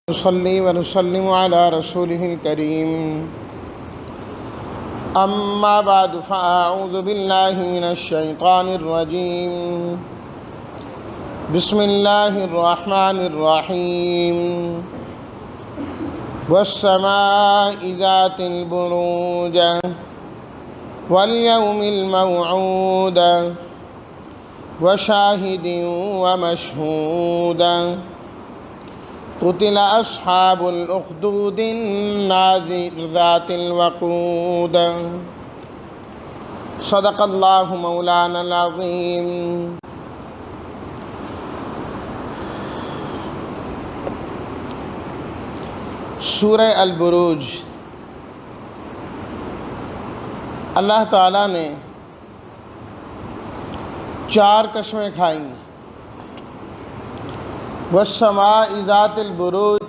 نصلي ونسلم على رسوله الكريم أما بعد فأعوذ بالله من الشيطان الرجيم بسم الله الرحمن الرحيم والسماء ذات البروج واليوم الموعود وشاهد ومشهود قتل أصحاب الأخدود النار ذات الوقود صدق الله مولانا العظيم۔ سورہ البروج اللہ تعالیٰ نے 4 قسمیں کھائیں۔ والسماء ذات البروج،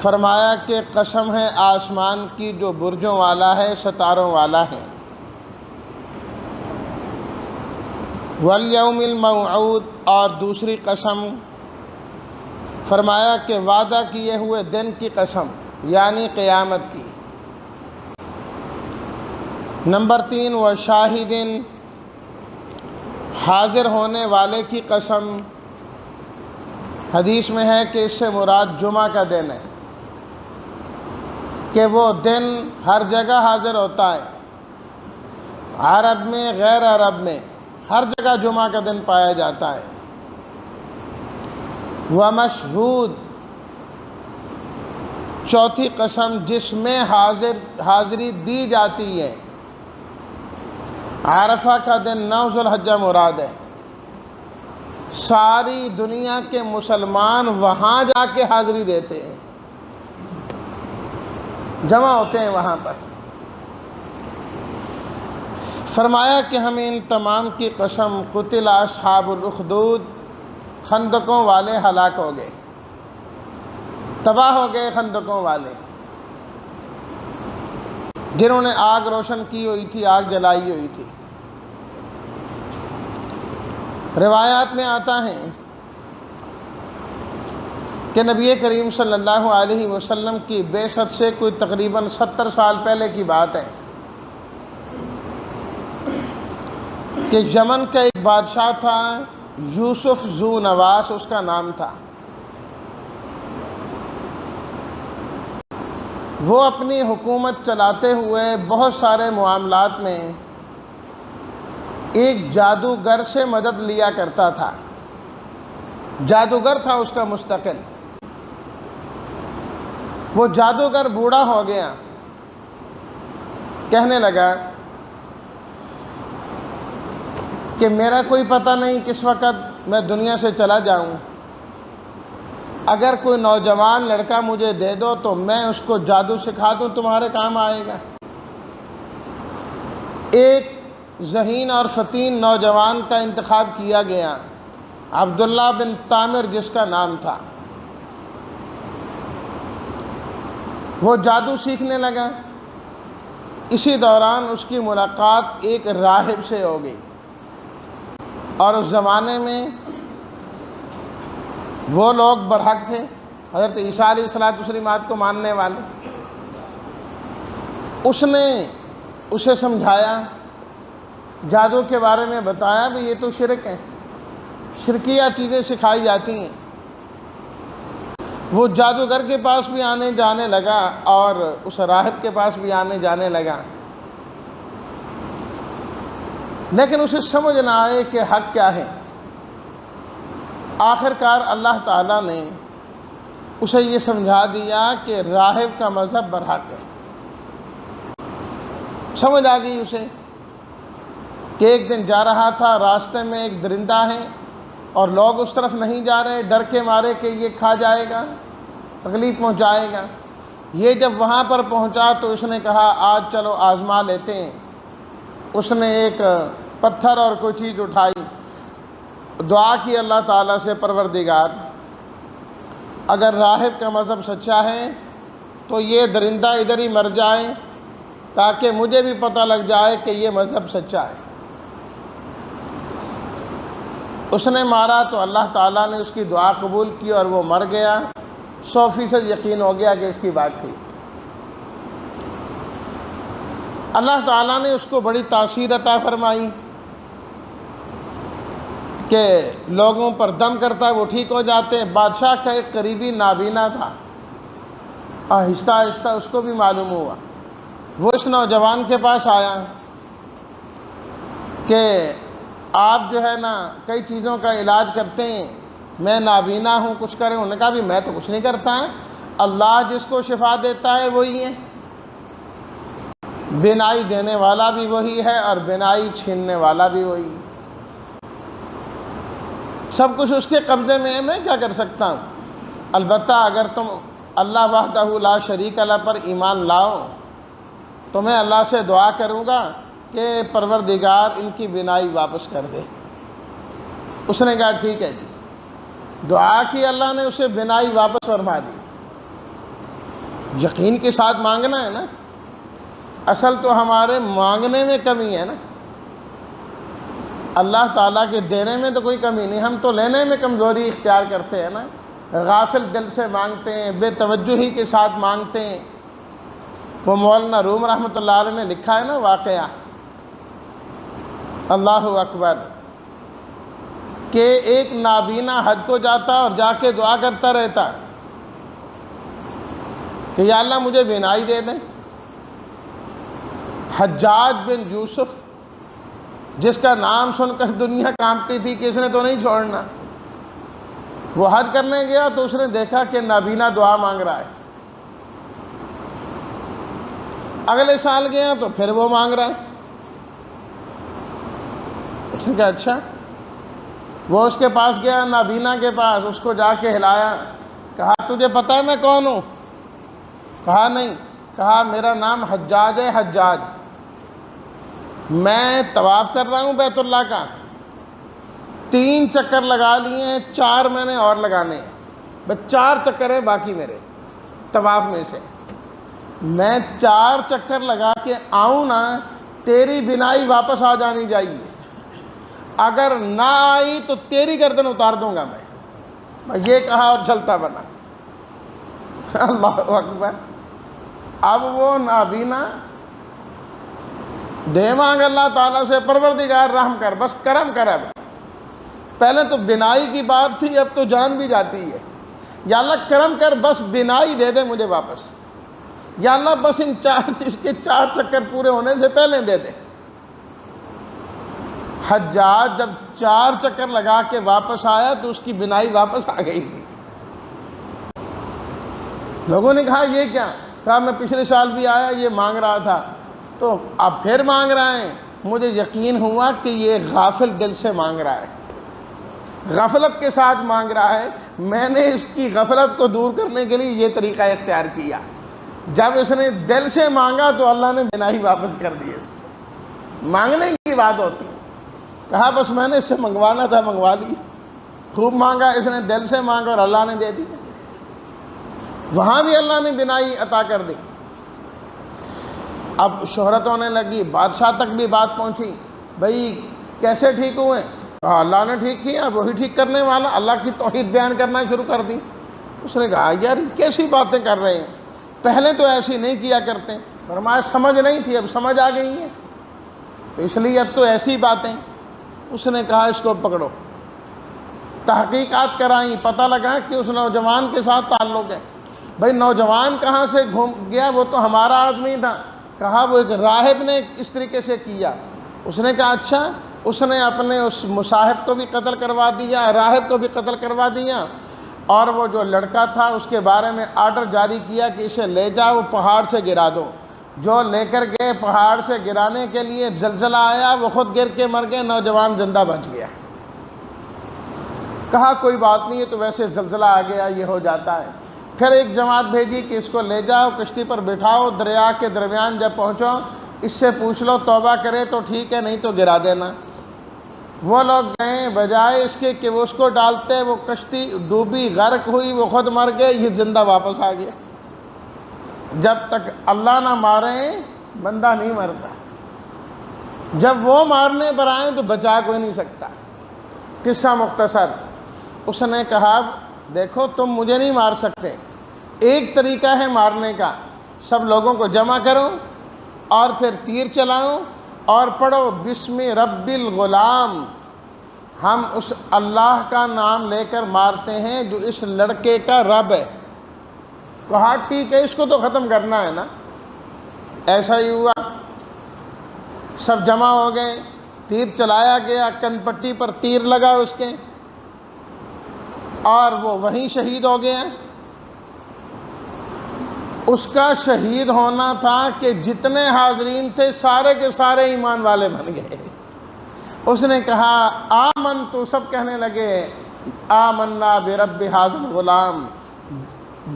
فرمایا کہ قسم ہے آسمان کی جو برجوں والا ہے، ستاروں والا ہے۔ والیوم الموعود، اور دوسری قسم فرمایا کہ وعدہ کیے ہوئے دن کی قسم، یعنی قیامت کی۔ نمبر 3 وشاہد، حاضر ہونے والے کی قسم۔ حدیث میں ہے کہ اس سے مراد جمعہ کا دن ہے، کہ وہ دن ہر جگہ حاضر ہوتا ہے، عرب میں غیر عرب میں ہر جگہ جمعہ کا دن پایا جاتا ہے۔ ومشہود، چوتھی قسم جس میں حاضری دی جاتی ہے۔ عرفہ کا دن 9 ذو الحجہ مراد ہے، ساری دنیا کے مسلمان وہاں جا کے حاضری دیتے ہیں، جمع ہوتے ہیں وہاں پر۔ فرمایا کہ ہمیں ان تمام کی قسم، قتل اصحاب الاخدود، خندقوں والے ہلاک ہو گئے، تباہ ہو گئے خندقوں والے، جنہوں نے آگ روشن کی ہوئی تھی، آگ جلائی ہوئی تھی۔ روایات میں آتا ہے کہ نبی کریم صلی اللہ علیہ وسلم کی بعثت سے کوئی تقریباً 70 سال پہلے کی بات ہے کہ یمن کا ایک بادشاہ تھا، یوسف ذو نواس اس کا نام تھا۔ وہ اپنی حکومت چلاتے ہوئے بہت سارے معاملات میں ایک جادوگر سے مدد لیا کرتا تھا، جادوگر تھا اس کا مستقل۔ وہ جادوگر بوڑھا ہو گیا، کہنے لگا کہ میرا کوئی پتہ نہیں کس وقت میں دنیا سے چلا جاؤں، اگر کوئی نوجوان لڑکا مجھے دے دو تو میں اس کو جادو سکھا دوں، تمہارے کام آئے گا۔ ایک ذہین اور فتین نوجوان کا انتخاب کیا گیا، عبداللہ بن تامر جس کا نام تھا۔ وہ جادو سیکھنے لگا۔ اسی دوران اس کی ملاقات ایک راہب سے ہو گئی، اور اس زمانے میں وہ لوگ برحق تھے، حضرت عیسیٰ علیہ السلام کو ماننے والے۔ اس نے اسے سمجھایا، جادو کے بارے میں بتایا بھی یہ تو شرک ہے، شرکیہ چیزیں سکھائی جاتی ہیں۔ وہ جادوگر کے پاس بھی آنے جانے لگا اور اس راہب کے پاس بھی آنے جانے لگا، لیکن اسے سمجھ نہ آئے کہ حق کیا ہے۔ آخر کار اللہ تعالیٰ نے اسے یہ سمجھا دیا کہ راہب کا مذہب برحق ہے۔ سمجھ آ گئی اسے کہ ایک دن جا رہا تھا، راستے میں ایک درندہ ہے اور لوگ اس طرف نہیں جا رہے، ڈر کے مارے کہ یہ کھا جائے گا، تکلیف پہنچائے گا۔ یہ جب وہاں پر پہنچا تو اس نے کہا آج چلو آزما لیتے ہیں۔ اس نے ایک پتھر اور کوئی چیز اٹھائی، دعا کی اللہ تعالیٰ سے، پروردگار اگر راہب کا مذہب سچا ہے تو یہ درندہ ادھر ہی مر جائے تاکہ مجھے بھی پتہ لگ جائے کہ یہ مذہب سچا ہے۔ اس نے مارا تو اللہ تعالیٰ نے اس کی دعا قبول کی اور وہ مر گیا، 100% یقین ہو گیا کہ اس کی بات ٹھیک۔ اللہ تعالیٰ نے اس کو بڑی تاثیر عطا فرمائی کہ لوگوں پر دم کرتا ہے وہ ٹھیک ہو جاتے ہیں۔ بادشاہ کا ایک قریبی نابینا تھا، آہستہ آہستہ اس کو بھی معلوم ہوا۔ وہ اس نوجوان کے پاس آیا کہ آپ جو ہے نا کئی چیزوں کا علاج کرتے ہیں، میں نابینا ہوں، کچھ کریں؟ انہوں نے کہا بھی میں تو کچھ نہیں کرتا ہے، اللہ جس کو شفا دیتا ہے وہی ہے، بینائی دینے والا بھی وہی ہے اور بینائی چھیننے والا بھی وہی ہے، سب کچھ اس کے قبضے میں ہے، میں کیا کر سکتا ہوں؟ البتہ اگر تم اللہ وحدہ لا شریک لہ پر ایمان لاؤ تو میں اللہ سے دعا کروں گا کہ پروردگار ان کی بینائی واپس کر دے۔ اس نے کہا ٹھیک ہے جی، دعا کی، اللہ نے اسے بینائی واپس فرما دی۔ یقین کے ساتھ مانگنا ہے نا، اصل تو ہمارے مانگنے میں کمی ہے نا، اللہ تعالیٰ کے دینے میں تو کوئی کمی نہیں، ہم تو لینے میں کمزوری اختیار کرتے ہیں نا، غافل دل سے مانگتے ہیں، بے توجہی کے ساتھ مانگتے ہیں۔ وہ مولانا روم رحمۃ اللہ علیہ نے لکھا ہے نا واقعہ، اللہ اکبر، کہ ایک نابینا حج کو جاتا اور جا کے دعا کرتا رہتا کہ یا اللہ مجھے بینائی دے دیں۔ حجاج بن یوسف، جس کا نام سن کر دنیا کانپتی تھی کہ اس نے تو نہیں چھوڑنا، وہ حج کرنے گیا تو اس نے دیکھا کہ نابینا دعا مانگ رہا ہے۔ اگلے سال گیا تو پھر وہ مانگ رہا ہے۔ اس نے کہا اچھا، وہ اس کے پاس گیا، نابینا کے پاس، اس کو جا کے ہلایا، کہا تجھے پتہ ہے میں کون ہوں؟ کہا نہیں۔ کہا میرا نام حجاج ہے، حجاج، میں طواف کر رہا ہوں بیت اللہ کا، 3 چکر لگا لیے ہیں، 4 میں نے اور لگانے ہیں، بس 4 چکر ہیں باقی میرے طواف میں سے، میں 4 چکر لگا کے آؤں نا تیری بینائی واپس آ جانی چاہیے، اگر نہ آئی تو تیری گردن اتار دوں گا میں یہ کہا اور چلتا بنا۔ اللہ اکبر۔ اب وہ نابینا دے مانگ اللہ تعالیٰ سے، پروردگار رحم کر، بس کرم کر۔ اب پہلے تو بینائی کی بات تھی، اب تو جان بھی جاتی ہے، یا اللہ کرم کر، بس بینائی دے دے مجھے واپس، یا اللہ بس اس کے 4 چکر پورے ہونے سے پہلے دے دے۔ حجاج جب 4 چکر لگا کے واپس آیا تو اس کی بینائی واپس آ گئی تھی۔ لوگوں نے کہا یہ کیا؟ کہا میں پچھلے سال بھی آیا، یہ مانگ رہا تھا، تو اب پھر مانگ رہے ہیں، مجھے یقین ہوا کہ یہ غافل دل سے مانگ رہا ہے، غفلت کے ساتھ مانگ رہا ہے، میں نے اس کی غفلت کو دور کرنے کے لیے یہ طریقہ اختیار کیا۔ جب اس نے دل سے مانگا تو اللہ نے بینائی واپس کر دی اس کو۔ مانگنے کی بات ہوتی ہے، کہا بس میں نے اس سے منگوانا تھا، منگوا لی، خوب مانگا، اس نے دل سے مانگا اور اللہ نے دے دی، وہاں بھی اللہ نے بینائی عطا کر دی۔ اب شہرت ہونے لگی، بادشاہ تک بھی بات پہنچی، بھئی کیسے ٹھیک ہوئے؟ کہا اللہ نے ٹھیک کیا، وہی ٹھیک کرنے والا، اللہ کی توحید بیان کرنا شروع کر دی۔ اس نے کہا یار کیسی باتیں کر رہے ہیں، پہلے تو ایسی نہیں کیا کرتے۔ فرمایا سمجھ نہیں تھی، اب سمجھ آ گئی ہے، تو اس لیے اب تو ایسی باتیں۔ اس نے کہا اس کو پکڑو، تحقیقات کرائیں، پتہ لگا کہ اس نوجوان کے ساتھ تعلق ہے۔ بھئی نوجوان کہاں سے گھوم گیا؟ وہ تو ہمارا آدمی تھا۔ کہا وہ ایک راہب نے اس طریقے سے کیا۔ اس نے کہا اچھا، اس نے اپنے اس مصاحب کو بھی قتل کروا دیا، راہب کو بھی قتل کروا دیا، اور وہ جو لڑکا تھا اس کے بارے میں آرڈر جاری کیا کہ اسے لے جاؤ پہاڑ سے گرا دو۔ جو لے کر گئے پہاڑ سے گرانے کے لیے، زلزلہ آیا، وہ خود گر کے مر گئے، نوجوان زندہ بچ گیا۔ کہا کوئی بات نہیں ہے، تو ویسے زلزلہ آ گیا، یہ ہو جاتا ہے۔ پھر ایک جماعت بھیجی کہ اس کو لے جاؤ، کشتی پر بٹھاؤ، دریا کے درمیان جب پہنچو اس سے پوچھ لو، توبہ کرے تو ٹھیک ہے، نہیں تو گرا دینا۔ وہ لوگ گئے، بجائے اس کے کہ وہ اس کو ڈالتے، وہ کشتی ڈوبی، غرق ہوئی، وہ خود مر گئے، یہ زندہ واپس آ گیا۔ جب تک اللہ نہ مارے بندہ نہیں مرتا، جب وہ مارنے پر آئیں تو بچا کوئی نہیں سکتا۔ قصہ مختصر، اس نے کہا دیکھو تم مجھے نہیں مار سکتے، ایک طریقہ ہے مارنے کا، سب لوگوں کو جمع کرو اور پھر تیر چلاؤ اور پڑھو بسم رب الغلام، ہم اس اللہ کا نام لے کر مارتے ہیں جو اس لڑکے کا رب ہے۔ کہا ٹھیک ہے، اس کو تو ختم کرنا ہے نا۔ ایسا ہی ہوا، سب جمع ہو گئے، تیر چلایا گیا، کن پٹی پر تیر لگا اس کے، اور وہ وہیں شہید ہو گیا۔ اس کا شہید ہونا تھا کہ جتنے حاضرین تھے سارے کے سارے ایمان والے بن گئے۔ اس نے کہا آمنتو، سب کہنے لگے آمنا برب ھذا الغلام،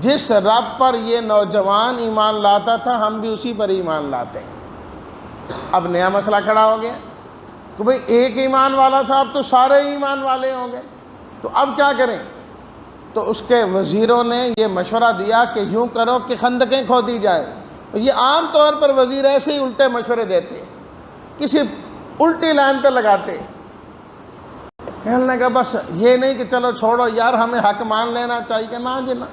جس رب پر یہ نوجوان ایمان لاتا تھا ہم بھی اسی پر ایمان لاتے ہیں۔ اب نیا مسئلہ کھڑا ہو گیا کہ بھئی ایک ایمان والا تھا، اب تو سارے ایمان والے ہوں گے، تو اب کیا کریں؟ تو اس کے وزیروں نے یہ مشورہ دیا کہ یوں کرو کہ خندقیں کھودی جائے۔ یہ عام طور پر وزیر ایسے ہی الٹے مشورے دیتے ہیں، کسی الٹی لائن پہ لگاتے، کہنے لگا بس یہ نہیں کہ چلو چھوڑو یار ہمیں حق مان لینا چاہیے، کہ نہ جی نہ،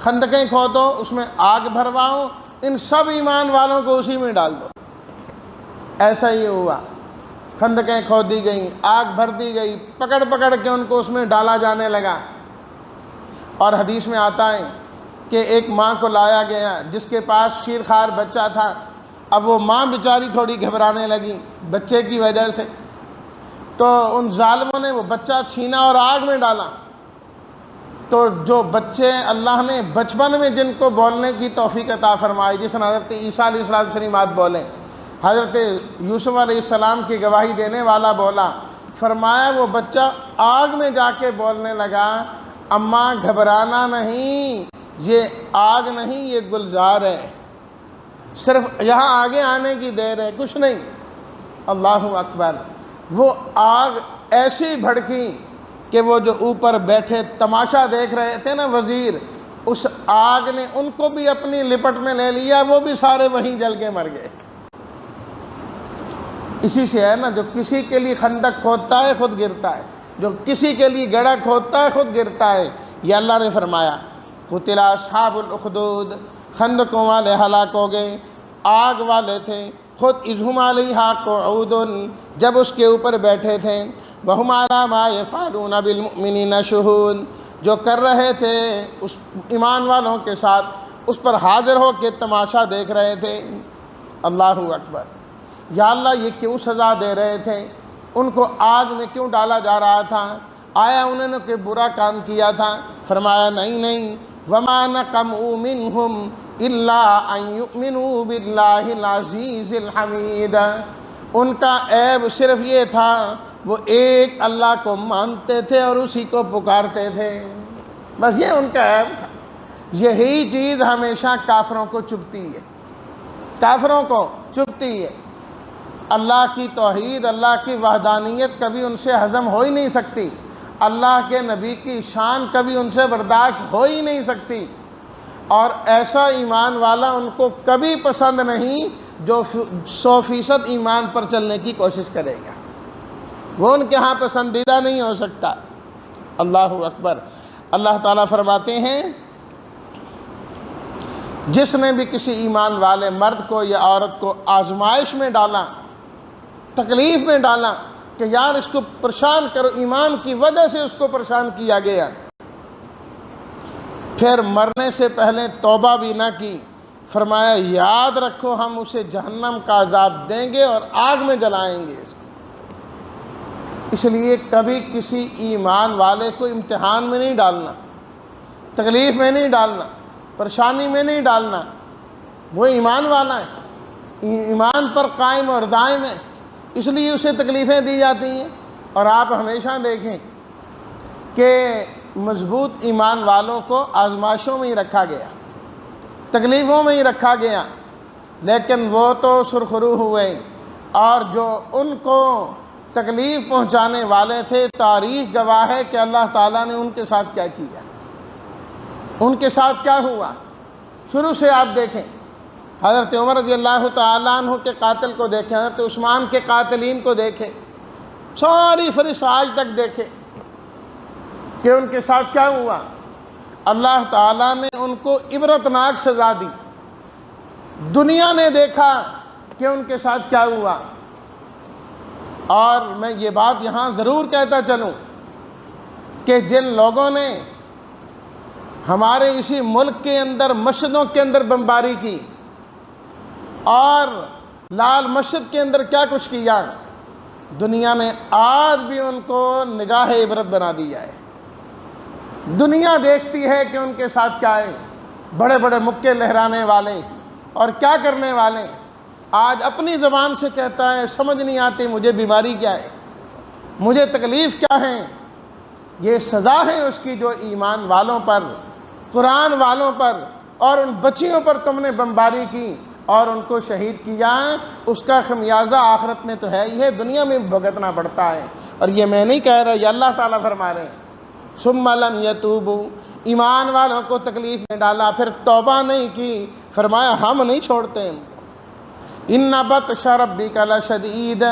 خندقیں کھودو، اس میں آگ بھرواؤ، ان سب ایمان والوں کو اسی میں ڈال دو۔ ایسا ہی ہوا، خندقیں کھودی گئیں، آگ بھر دی گئی، پکڑ پکڑ کے ان کو اس میں ڈالا جانے لگا۔ اور حدیث میں آتا ہے کہ ایک ماں کو لایا گیا جس کے پاس شیرخوار بچہ تھا، اب وہ ماں بیچاری تھوڑی گھبرانے لگی بچے کی وجہ سے، تو ان ظالموں نے وہ بچہ چھینا اور آگ میں ڈالا۔ تو جو بچے اللہ نے بچپن میں جن کو بولنے کی توفیق عطا فرمائی، جس نے حضرت عیسیٰ علیہ السلام بات بولیں، حضرت یوسف علیہ السلام کی گواہی دینے والا بولا، فرمایا وہ بچہ آگ میں جا کے بولنے لگا اماں گھبرانا نہیں، یہ آگ نہیں یہ گلزار ہے، صرف یہاں آگے آنے کی دیر ہے، کچھ نہیں۔ اللہ اکبر، وہ آگ ایسی بھڑکی کہ وہ جو اوپر بیٹھے تماشا دیکھ رہے تھے نا وزیر، اس آگ نے ان کو بھی اپنی لپٹ میں لے لیا، وہ بھی سارے وہیں جل کے مر گئے۔ اسی سے ہے نا، جو کسی کے لیے خندق کھودتا ہے خود گرتا ہے، جو کسی کے لیے گڑھا کھودتا ہے خود گرتا ہے۔ یہ اللہ نے فرمایا قتل اصحاب الاخدود، خندقوں والے ہلاک ہو گئے، آگ والے تھے، خود اذہم علیہا قعود، جب اس کے اوپر بیٹھے تھے، وہم علی ما یفعلون بالمؤمنین شہود، جو کر رہے تھے اس ایمان والوں کے ساتھ اس پر حاضر ہو کے تماشا دیکھ رہے تھے۔ اللہ اکبر، یا اللہ یہ کیوں سزا دے رہے تھے، ان کو آگ میں کیوں ڈالا جا رہا تھا؟ آیا انہوں نے کوئی برا کام کیا تھا؟ فرمایا نہیں، وما نقموا منہم الا ان یؤمنوا باللہ العزیز الحمید، ان کا عیب صرف یہ تھا وہ ایک اللہ کو مانتے تھے اور اسی کو پکارتے تھے، بس یہ ان کا عیب تھا۔ یہی چیز ہمیشہ کافروں کو چبھتی ہے، کافروں کو چبھتی ہے۔ اللہ کی توحید، اللہ کی وحدانیت کبھی ان سے ہضم ہو ہی نہیں سکتی، اللہ کے نبی کی شان کبھی ان سے برداشت ہو ہی نہیں سکتی، اور ایسا ایمان والا ان کو کبھی پسند نہیں جو 100% ایمان پر چلنے کی کوشش کرے گا، وہ ان کے ہاں پسندیدہ نہیں ہو سکتا۔ اللہ اکبر، اللہ تعالیٰ فرماتے ہیں جس نے بھی کسی ایمان والے مرد کو یا عورت کو آزمائش میں ڈالا، تکلیف میں ڈالا کہ یار اس کو پریشان کرو، ایمان کی وجہ سے اس کو پریشان کیا گیا، پھر مرنے سے پہلے توبہ بھی نہ کی، فرمایا یاد رکھو ہم اسے جہنم کا عذاب دیں گے اور آگ میں جلائیں گے اس کو۔ اس لیے کبھی کسی ایمان والے کو امتحان میں نہیں ڈالنا، تکلیف میں نہیں ڈالنا، پریشانی میں نہیں ڈالنا، وہ ایمان والا ہے، ایمان پر قائم اور دائم ہے، اس لیے اسے تکلیفیں دی جاتی ہیں۔ اور آپ ہمیشہ دیکھیں کہ مضبوط ایمان والوں کو آزمائشوں میں ہی رکھا گیا، تکلیفوں میں ہی رکھا گیا، لیکن وہ تو سرخرو ہوئے، اور جو ان کو تکلیف پہنچانے والے تھے تاریخ گواہ ہے کہ اللہ تعالیٰ نے ان کے ساتھ کیا کیا، ان کے ساتھ کیا ہوا۔ شروع سے آپ دیکھیں، حضرت عمر رضی اللہ تعالیٰ عنہ کے قاتل کو دیکھیں، حضرت عثمان کے قاتلین کو دیکھیں، ساری فہرست آج تک دیکھیں کہ ان کے ساتھ کیا ہوا۔ اللہ تعالیٰ نے ان کو عبرتناک سزا دی۔ دنیا نے دیکھا کہ ان کے ساتھ کیا ہوا۔ اور میں یہ بات یہاں ضرور کہتا چلوں کہ جن لوگوں نے ہمارے اسی ملک کے اندر مسجدوں کے اندر بمباری کی اور لال مسجد کے اندر کیا کچھ کیا، دنیا نے آج بھی ان کو نگاہ عبرت بنا دیا ہے۔ دنیا دیکھتی ہے کہ ان کے ساتھ کیا ہے، بڑے بڑے مکے لہرانے والے اور کیا کرنے والے۔ آج اپنی زبان سے کہتا ہے سمجھ نہیں آتی مجھے بیماری کیا ہے، مجھے تکلیف کیا ہے۔ یہ سزا ہے اس کی جو ایمان والوں پر، قرآن والوں پر اور ان بچیوں پر تم نے بمباری کی اور ان کو شہید کیا، اس کا خمیازہ آخرت میں تو ہے ہی ہے، دنیا میں بھگتنا پڑتا ہے۔ اور یہ میں نہیں کہہ رہا، یہ اللہ تعالیٰ فرما رہے ہیں ثم لم یتوبوا، ایمان والوں کو تکلیف میں ڈالا پھر توبہ نہیں کی، فرمایا ہم نہیں چھوڑتے ان کو۔ ان بطش ربک لشدید،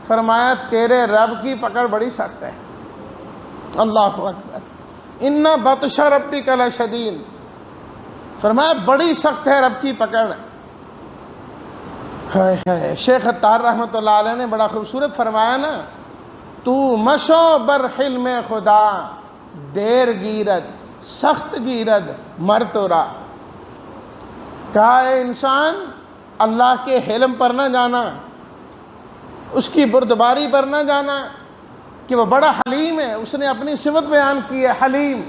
فرمایا تیرے رب کی پکڑ بڑی سخت ہے۔ اللہ اکبر، ان بطش ربک لشدید، فرمایا بڑی سخت ہے رب کی پکڑ۔ شیخ عطار رحمۃ اللہ علیہ نے بڑا خوبصورت فرمایا نا، تو مشو بر حلم خدا، دیر گیرد سخت گیرد مر تو را۔ کہا اے انسان، اللہ کے حلم پر نہ جانا، اس کی بردباری پر نہ جانا کہ وہ بڑا حلیم ہے، اس نے اپنی صفت بیان کی ہے حلیم،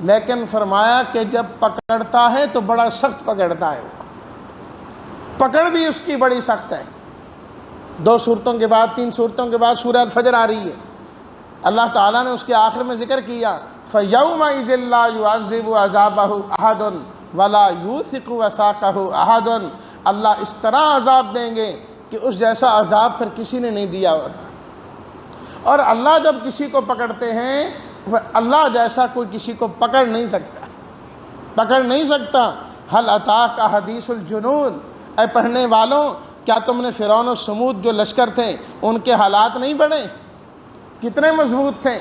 لیکن فرمایا کہ جب پکڑتا ہے تو بڑا سخت پکڑتا ہے، پکڑ بھی اس کی بڑی سخت ہے۔ 2 سورتوں کے بعد 3 سورتوں کے بعد سورہ الفجر آ رہی ہے، اللہ تعالیٰ نے اس کے آخر میں ذکر کیا فَيَوْمَئِذٍ لَا يُعَذِّبُ عَذَابَهُ أَحَدٌ وَلَا يُوثِقُ وَثَاقَهُ أَحَدٌ، اللہ اس طرح عذاب دیں گے کہ اس جیسا عذاب پھر کسی نے نہیں دیا ہوتا۔ اور اللہ جب کسی کو پکڑتے ہیں، اللہ جیسا کوئی کسی کو پکڑ نہیں سکتا، پکڑ نہیں سکتا۔ هَلْ أَتَاكَ حَدِيثُ الْجُنُودِ، اے پڑھنے والوں کیا تم نے فرعون و سمود جو لشکر تھے ان کے حالات نہیں پڑھے؟ کتنے مضبوط تھے،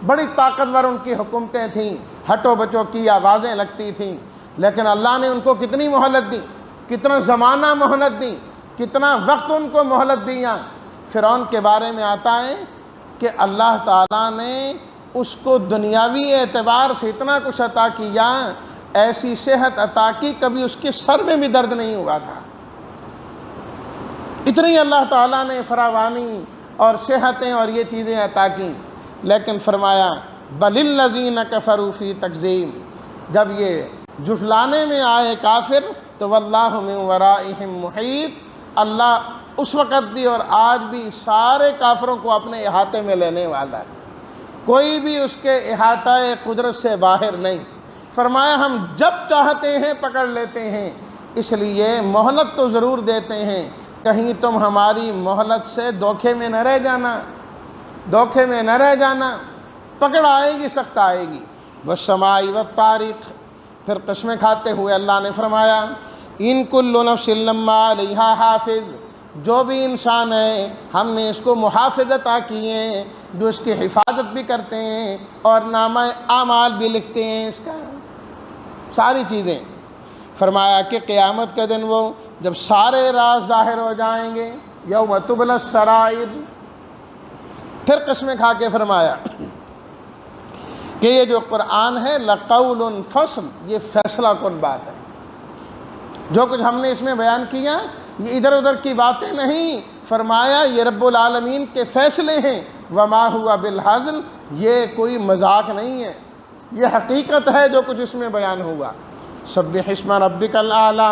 بڑی طاقتور ان کی حکومتیں تھیں، ہٹو بچو کی آوازیں لگتی تھیں، لیکن اللہ نے ان کو کتنی مہلت دی، کتنا زمانہ مہلت دی، کتنا وقت ان کو مہلت دیا۔ فرعون کے بارے میں آتا ہے کہ اللہ تعالیٰ نے اس کو دنیاوی اعتبار سے اتنا کچھ عطا کیا، ایسی صحت عطا کی کبھی اس کے سر میں بھی درد نہیں ہوا تھا، اتنی اللہ تعالیٰ نے فراوانی اور صحتیں اور یہ چیزیں عطا کی۔ لیکن فرمایا بل الذین کفروا فی تکذیب، جب یہ جھٹلانے میں آئے کافر تو واللہ من ورائہم محیط، اللہ اس وقت بھی اور آج بھی سارے کافروں کو اپنے احاطے میں لینے والا ہے، کوئی بھی اس کے احاطہ قدرت سے باہر نہیں۔ فرمایا ہم جب چاہتے ہیں پکڑ لیتے ہیں، اس لیے مہلت تو ضرور دیتے ہیں، کہیں تم ہماری مہلت سے دھوکے میں نہ رہ جانا، دھوکے میں نہ رہ جانا، پکڑ آئے گی، سخت آئے گی۔ والسماء والطارق، پھر قسمیں کھاتے ہوئے اللہ نے فرمایا ان کل نفس لما علیہا حافظ، جو بھی انسان ہے ہم نے اس کو محافظ عطا کیے ہیں، جو اس کی حفاظت بھی کرتے ہیں اور نامہ اعمال بھی لکھتے ہیں اس کا، ساری چیزیں۔ فرمایا کہ قیامت کا دن وہ جب سارے راز ظاہر ہو جائیں گے، یوم تبلی السرائر، پھر قسمیں کھا کے فرمایا کہ یہ جو قرآن ہے لقول فصل، یہ فیصلہ کن بات ہے، جو کچھ ہم نے اس میں بیان کیا یہ ادھر ادھر کی باتیں نہیں، فرمایا یہ رب العالمین کے فیصلے ہیں، وما ہوا بالحزل، یہ کوئی مذاق نہیں ہے، یہ حقیقت ہے جو کچھ اس میں بیان ہوا۔ سبح اسم ربک الاعلی،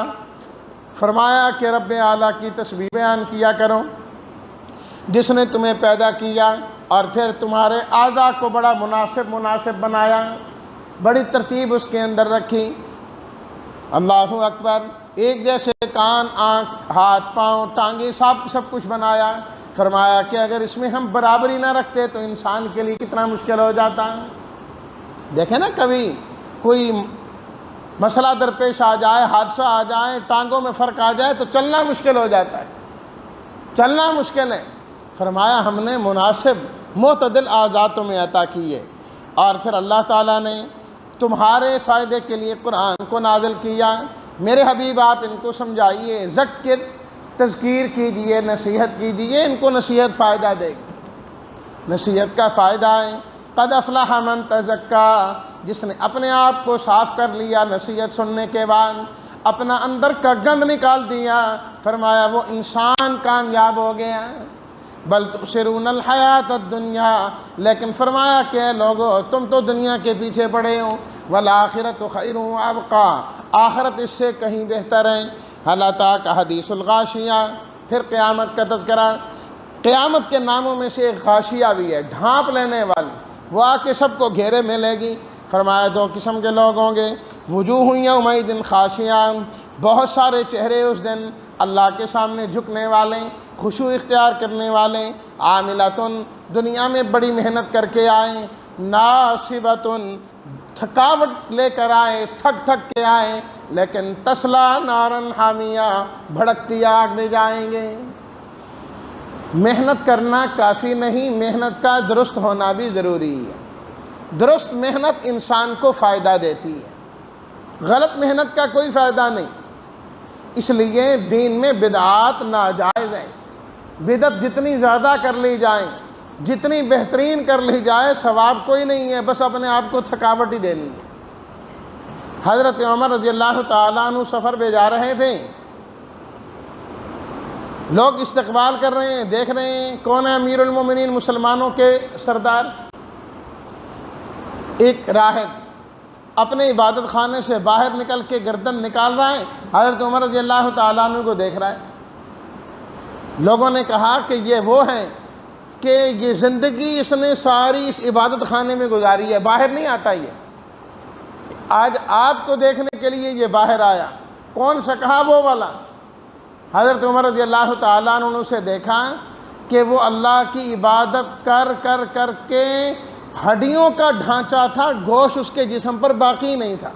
فرمایا کہ رب اعلیٰ کی تسبیح بیان کیا کرو، جس نے تمہیں پیدا کیا اور پھر تمہارے اعضاء کو بڑا مناسب بنایا، بڑی ترتیب اس کے اندر رکھی۔ اللہ اکبر، ایک جیسے کان، آنکھ، ہاتھ، پاؤں، ٹانگیں، سب کچھ بنایا۔ فرمایا کہ اگر اس میں ہم برابری نہ رکھتے تو انسان کے لیے کتنا مشکل ہو جاتا۔ دیکھیں نا کبھی کوئی مسئلہ درپیش آ جائے، حادثہ آ جائے، ٹانگوں میں فرق آ جائے تو چلنا مشکل ہو جاتا ہے، چلنا مشکل ہے۔ فرمایا ہم نے مناسب معتدل اعضاء میں عطا کیے، اور پھر اللہ تعالیٰ نے تمہارے فائدے کے لیے قرآن کو نازل کیا، میرے حبیب آپ ان کو سمجھائیے، ذکر، تذکیر کیجئے، نصیحت کیجئے، ان کو نصیحت فائدہ دے گی، نصیحت کا فائدہ ہے۔ قد افلح من تزکا، جس نے اپنے آپ کو صاف کر لیا نصیحت سننے کے بعد، اپنا اندر کا گند نکال دیا، فرمایا وہ انسان کامیاب ہو گیا۔ بل تؤثرون الحیات الدنیا، لیکن فرمایا کہ اے لوگو تم تو دنیا کے پیچھے پڑے ہو، والآخرۃ خیر وابقیٰ، آخرت اس سے کہیں بہتر ہے۔ هل اتاک حدیث الغاشیہ، پھر قیامت کا تذکرہ۔ قیامت کے ناموں میں سے ایک غاشیہ بھی ہے، ڈھانپ لینے والی، وہ آ کے سب کو گھیرے میں لے گی۔ فرمایا دو قسم کے لوگ ہوں گے، وجوہ یومئذ خاشعہ، بہت سارے چہرے اس دن اللہ کے سامنے جھکنے والے، خشوع اختیار کرنے والے، عاملۃن، دنیا میں بڑی محنت کر کے آئے، ناصبۃن، تھکاوٹ لے کر آئے، تھک کے آئے، لیکن تسلا نارن حامیہ، بھڑکتی آگ میں جائیں گے۔ محنت کرنا کافی نہیں، محنت کا درست ہونا بھی ضروری ہے۔ درست محنت انسان کو فائدہ دیتی ہے، غلط محنت کا کوئی فائدہ نہیں۔ اس لیے دین میں بدعات ناجائز ہیں، بدعت جتنی زیادہ کر لی جائیں، جتنی بہترین کر لی جائے، ثواب کوئی نہیں ہے، بس اپنے آپ کو تھکاوٹ ہی دینی ہے۔ حضرت عمر رضی اللہ تعالیٰ عنہ سفر پہ جا رہے تھے، لوگ استقبال کر رہے ہیں، دیکھ رہے ہیں کون ہے امیر المومنین مسلمانوں کے سردار۔ ایک راہب اپنے عبادت خانے سے باہر نکل کے گردن نکال رہا ہے، حضرت عمر رضی اللہ تعالیٰ عنہ کو دیکھ رہا ہے۔ لوگوں نے کہا کہ یہ وہ ہیں کہ یہ زندگی اس نے ساری اس عبادت خانے میں گزاری ہے، باہر نہیں آتا یہ، آج آپ کو دیکھنے کے لیے یہ باہر آیا۔ کون سا؟ کہا وہ والا۔ حضرت عمر رضی اللہ تعالیٰ عنہ سے دیکھا کہ وہ اللہ کی عبادت کر کے ہڈیوں کا ڈھانچہ تھا، گوشت اس کے جسم پر باقی نہیں تھا،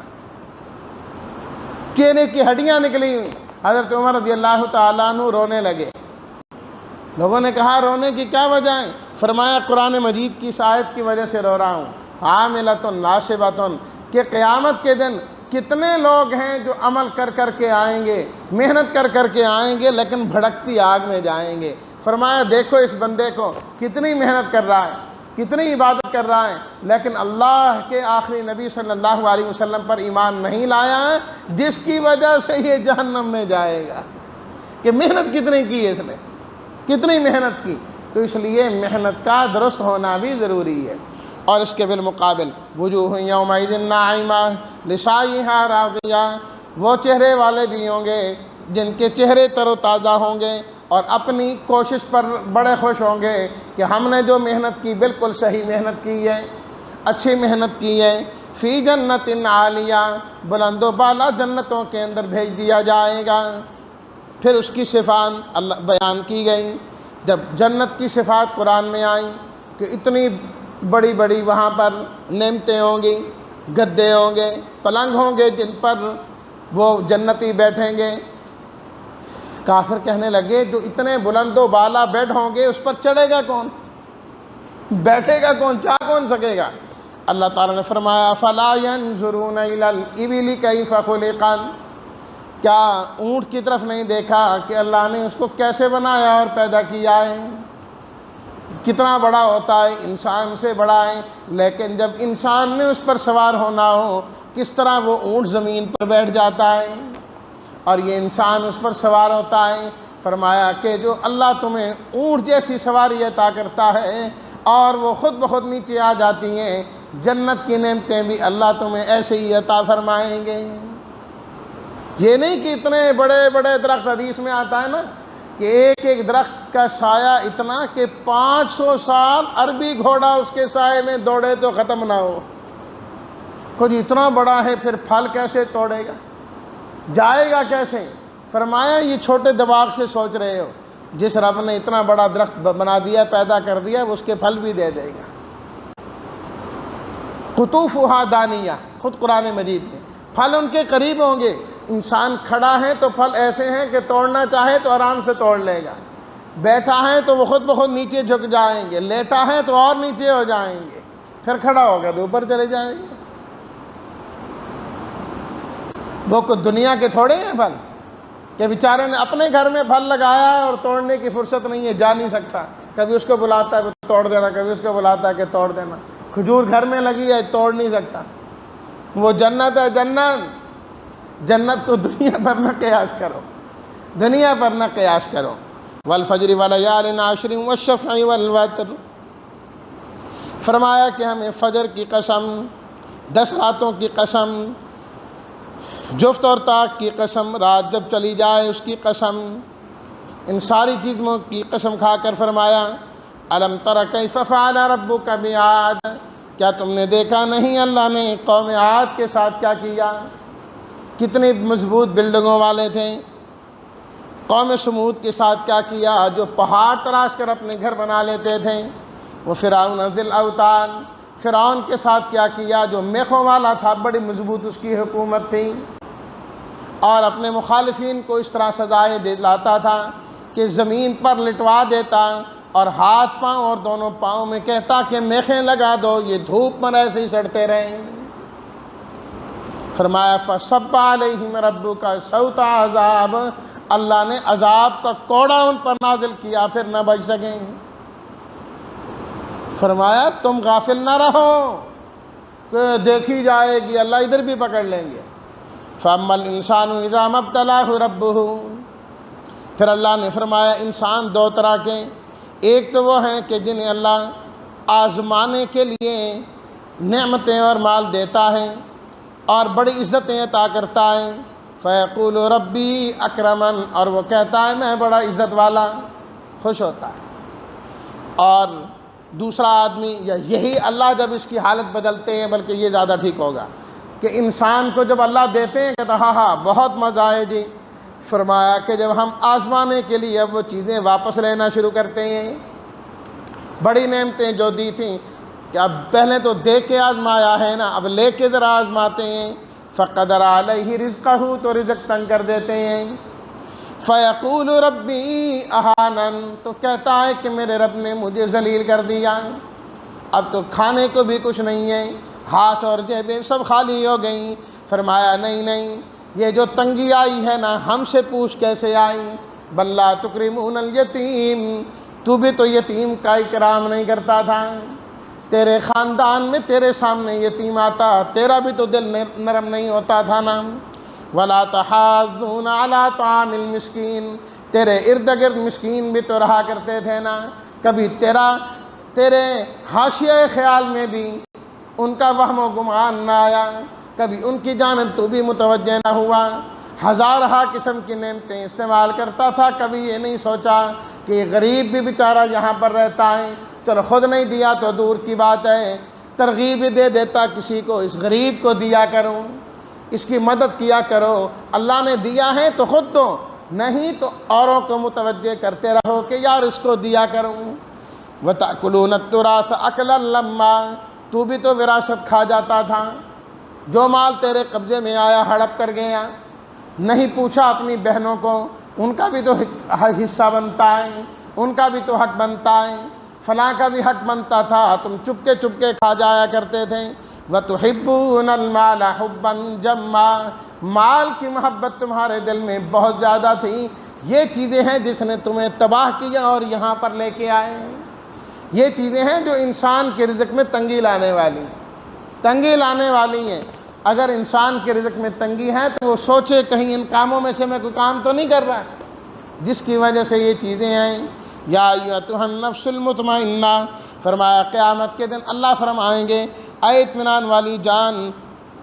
چہرے کی ہڈیاں نکلی ہوئی۔ حضرت عمر رضی اللہ تعالیٰ عنہ رونے لگے۔ لوگوں نے کہا رونے کی کیا وجہ ہے؟ فرمایا قرآن مجید کی اس آیت کی وجہ سے رو رہا ہوں، عاملۃ ناصبۃ، کہ قیامت کے دن کتنے لوگ ہیں جو عمل کر کے آئیں گے، محنت کر کے آئیں گے، لیکن بھڑکتی آگ میں جائیں گے۔ فرمایا دیکھو اس بندے کو، کتنی محنت کر رہا ہے، کتنی عبادت کر رہا ہے، لیکن اللہ کے آخری نبی صلی اللہ علیہ وسلم پر ایمان نہیں لایا ہے، جس کی وجہ سے یہ جہنم میں جائے گا۔ کہ محنت کتنی کی ہے اس نے، کتنی محنت کی۔ تو اس لیے محنت کا درست ہونا بھی ضروری ہے۔ اور اس کے بالمقابل وجوہ یومئذ ناعمہ لسعیہا راضیہ، وہ چہرے والے بھی ہوں گے جن کے چہرے تر و تازہ ہوں گے اور اپنی کوشش پر بڑے خوش ہوں گے کہ ہم نے جو محنت کی بالکل صحیح محنت کی ہے، اچھی محنت کی ہے۔ فی جنت عالیہ، بلند و بالا جنتوں کے اندر بھیج دیا جائے گا۔ پھر اس کی صفات اللہ بیان کی گئی۔ جب جنت کی صفات قرآن میں آئیں کہ اتنی بڑی بڑی وہاں پر نعمتیں ہوں گی، گدے ہوں گے، پلنگ ہوں گے جن پر وہ جنتی بیٹھیں گے۔ کافر کہنے لگے جو اتنے بلند و بالا بیڈ ہوں گے اس پر چڑھے گا کون، بیٹھے گا کون، چاہ کون سکے گا؟ اللہ تعالیٰ نے فرمایا فَلَا يَنْظُرُونَ إِلَى الْإِبِلِ كَيْفَ خُلِقَتْ، کیا اونٹ کی طرف نہیں دیکھا کہ اللہ نے اس کو کیسے بنایا اور پیدا کیا ہے، کتنا بڑا ہوتا ہے، انسان سے بڑا ہے، لیکن جب انسان نے اس پر سوار ہونا ہو کس طرح وہ اونٹ زمین پر بیٹھ جاتا ہے اور یہ انسان اس پر سوار ہوتا ہے۔ فرمایا کہ جو اللہ تمہیں اونٹ جیسی سواری عطا کرتا ہے اور وہ خود بخود نیچے آ جاتی ہیں، جنت کی نعمتیں بھی اللہ تمہیں ایسے ہی عطا فرمائیں گے۔ یہ نہیں کہ اتنے بڑے بڑے درخت، حدیث میں آتا ہے نا کہ ایک ایک درخت کا سایہ اتنا کہ 500 سال عربی گھوڑا اس کے سائے میں دوڑے تو ختم نہ ہو۔ کچھ اتنا بڑا ہے پھر پھل کیسے توڑے گا، جائے گا کیسے؟ فرمایا یہ چھوٹے دماغ سے سوچ رہے ہو، جس رب نے اتنا بڑا درخت بنا دیا، پیدا کر دیا، وہ اس کے پھل بھی دے دے گا۔ قطوفہا دانیہ، خود قرآن مجید میں پھل ان کے قریب ہوں گے۔ انسان کھڑا ہے تو پھل ایسے ہیں کہ توڑنا چاہے تو آرام سے توڑ لے گا، بیٹھا ہے تو وہ خود بخود نیچے جھک جائیں گے، لیٹا ہے تو اور نیچے ہو جائیں گے، پھر کھڑا ہوگا تو اوپر چلے جائیں گے۔ وہ کوئی دنیا کے تھوڑے ہیں پھل کہ بیچارے نے اپنے گھر میں پھل لگایا ہے اور توڑنے کی فرصت نہیں ہے، جا نہیں سکتا، کبھی اس کو بلاتا ہے توڑ دینا، کبھی اس کو بلاتا ہے کہ توڑ دینا۔ کھجور گھر میں لگی ہے، توڑ نہیں سکتا۔ وہ جنت ہے، جنت کو دنیا پر نہ قیاس کرو، دنیا پر نہ قیاس کرو۔ والفجر ولیال عشر والشفع والوتر، فرمایا کہ ہمیں فجر کی قسم، 10 راتوں کی قسم، جفت اور طاق کی قسم، رات جب چلی جائے اس کی قسم، ان ساری چیزوں کی قسم کھا کر فرمایا الم تر کیف فعل ربک بعاد، کیا تم نے دیکھا نہیں اللہ نے قوم عاد کے ساتھ کیا کیا؟ کتنی مضبوط بلڈنگوں والے تھے۔ قوم سمود کے ساتھ کیا کیا؟ جو پہاڑ تراش کر اپنے گھر بنا لیتے تھے۔ وہ فرعون ذی الاوتاد، فرعون کے ساتھ کیا کیا؟ جو میخوں والا تھا، بڑی مضبوط اس کی حکومت تھی، اور اپنے مخالفین کو اس طرح سزائے دلاتا تھا کہ زمین پر لٹوا دیتا اور ہاتھ پاؤں اور دونوں پاؤں میں کہتا کہ میخیں لگا دو، یہ دھوپ میں ایسے ہی سڑتے رہیں۔ فرمایا فصب علیہم ربک صوت عذاب، اللہ نے عذاب کا کوڑا ان پر نازل کیا، پھر نہ بچ سکیں۔ فرمایا تم غافل نہ رہو کہ دیکھی جائے گی، اللہ ادھر بھی پکڑ لیں گے۔ فَأَمَّا الْإِنسَانُ إِذَا مَا ابْتَلَاهُ رَبُّهُ، پھر اللہ نے فرمایا انسان 2 طرح کے، ایک تو وہ ہیں کہ جنہیں اللہ آزمانے کے لیے نعمتیں اور مال دیتا ہے اور بڑی عزتیں عطا کرتا ہے، فَيَقُولُ رَبِّي أَكْرَمَنِ، اور وہ کہتا ہے میں بڑا عزت والا، خوش ہوتا ہے۔ اور دوسرا آدمی، یا یہی اللہ جب اس کی حالت بدلتے ہیں، بلکہ یہ زیادہ ٹھیک ہوگا کہ انسان کو جب اللہ دیتے ہیں کہتا ہاں ہاں بہت مزہ آئے جی، فرمایا کہ جب ہم آزمانے کے لیے اب وہ چیزیں واپس لینا شروع کرتے ہیں، بڑی نعمتیں جو دی تھیں کہ اب پہلے تو دے کے آزمایا ہے نا، اب لے کے ذرا آزماتے ہیں، فقدر علیہ رزقہ، تو رزق تنگ کر دیتے ہیں۔ فیقول ربی اہانن، تو کہتا ہے کہ میرے رب نے مجھے ذلیل کر دیا، اب تو کھانے کو بھی کچھ نہیں ہے، ہاتھ اور جیبیں سب خالی ہو گئیں۔ فرمایا نہیں، یہ جو تنگی آئی ہے نا ہم سے پوچھ کیسے آئی، بل لا تکرمون الیتیم، تو بھی تو یتیم کا اکرام نہیں کرتا تھا، تیرے خاندان میں تیرے سامنے یتیم آتا تیرا بھی تو دل نرم نہیں ہوتا تھا نا۔ ولا تحاضون علی طعام المسکین، تیرے ارد گرد مسکین بھی تو رہا کرتے تھے نا، کبھی تیرے حاشیہ خیال میں بھی ان کا وہم و گمان نہ آیا، کبھی ان کی جانب تو بھی متوجہ نہ ہوا۔ ہزارہا قسم کی نعمتیں استعمال کرتا تھا، کبھی یہ نہیں سوچا کہ یہ غریب بھی بیچارہ یہاں پر رہتا ہے، چلو خود نہیں دیا تو دور کی بات ہے، ترغیب دے دیتا کسی کو، اس غریب کو دیا کرو، اس کی مدد کیا کرو، اللہ نے دیا ہے تو خود دو، نہیں تو اوروں کو متوجہ کرتے رہو کہ یار اس کو دیا کرو۔ وَتَأْكُلُونَ التُّرَاثَ أَكْلًا لَمًّا، تو بھی تو وراثت کھا جاتا تھا، جو مال تیرے قبضے میں آیا ہڑپ کر گیا، نہیں پوچھا اپنی بہنوں کو، ان کا بھی تو حصہ بنتا ہے، ان کا بھی تو حق بنتا ہے، فلاں کا بھی حق بنتا تھا، تم چپکے چپکے کھا جایا کرتے تھے۔ وَتُحِبُّونَ الْمَالَ حُبًّا جَمًّا، مال کی محبت تمہارے دل میں بہت زیادہ تھی، یہ چیزیں ہیں جس نے تمہیں تباہ کیا اور یہاں پر لے کے آئے، یہ چیزیں ہیں جو انسان کے رزق میں تنگی لانے والی ہیں۔ اگر انسان کے رزق میں تنگی ہے تو وہ سوچے کہیں ان کاموں میں سے میں کوئی کام تو نہیں کر رہا جس کی وجہ سے یہ چیزیں آئیں۔ یا ایتھا النفس المطمئنہ، فرمایا قیامت کے دن اللہ فرمائیں گے اے اطمینان والی جان،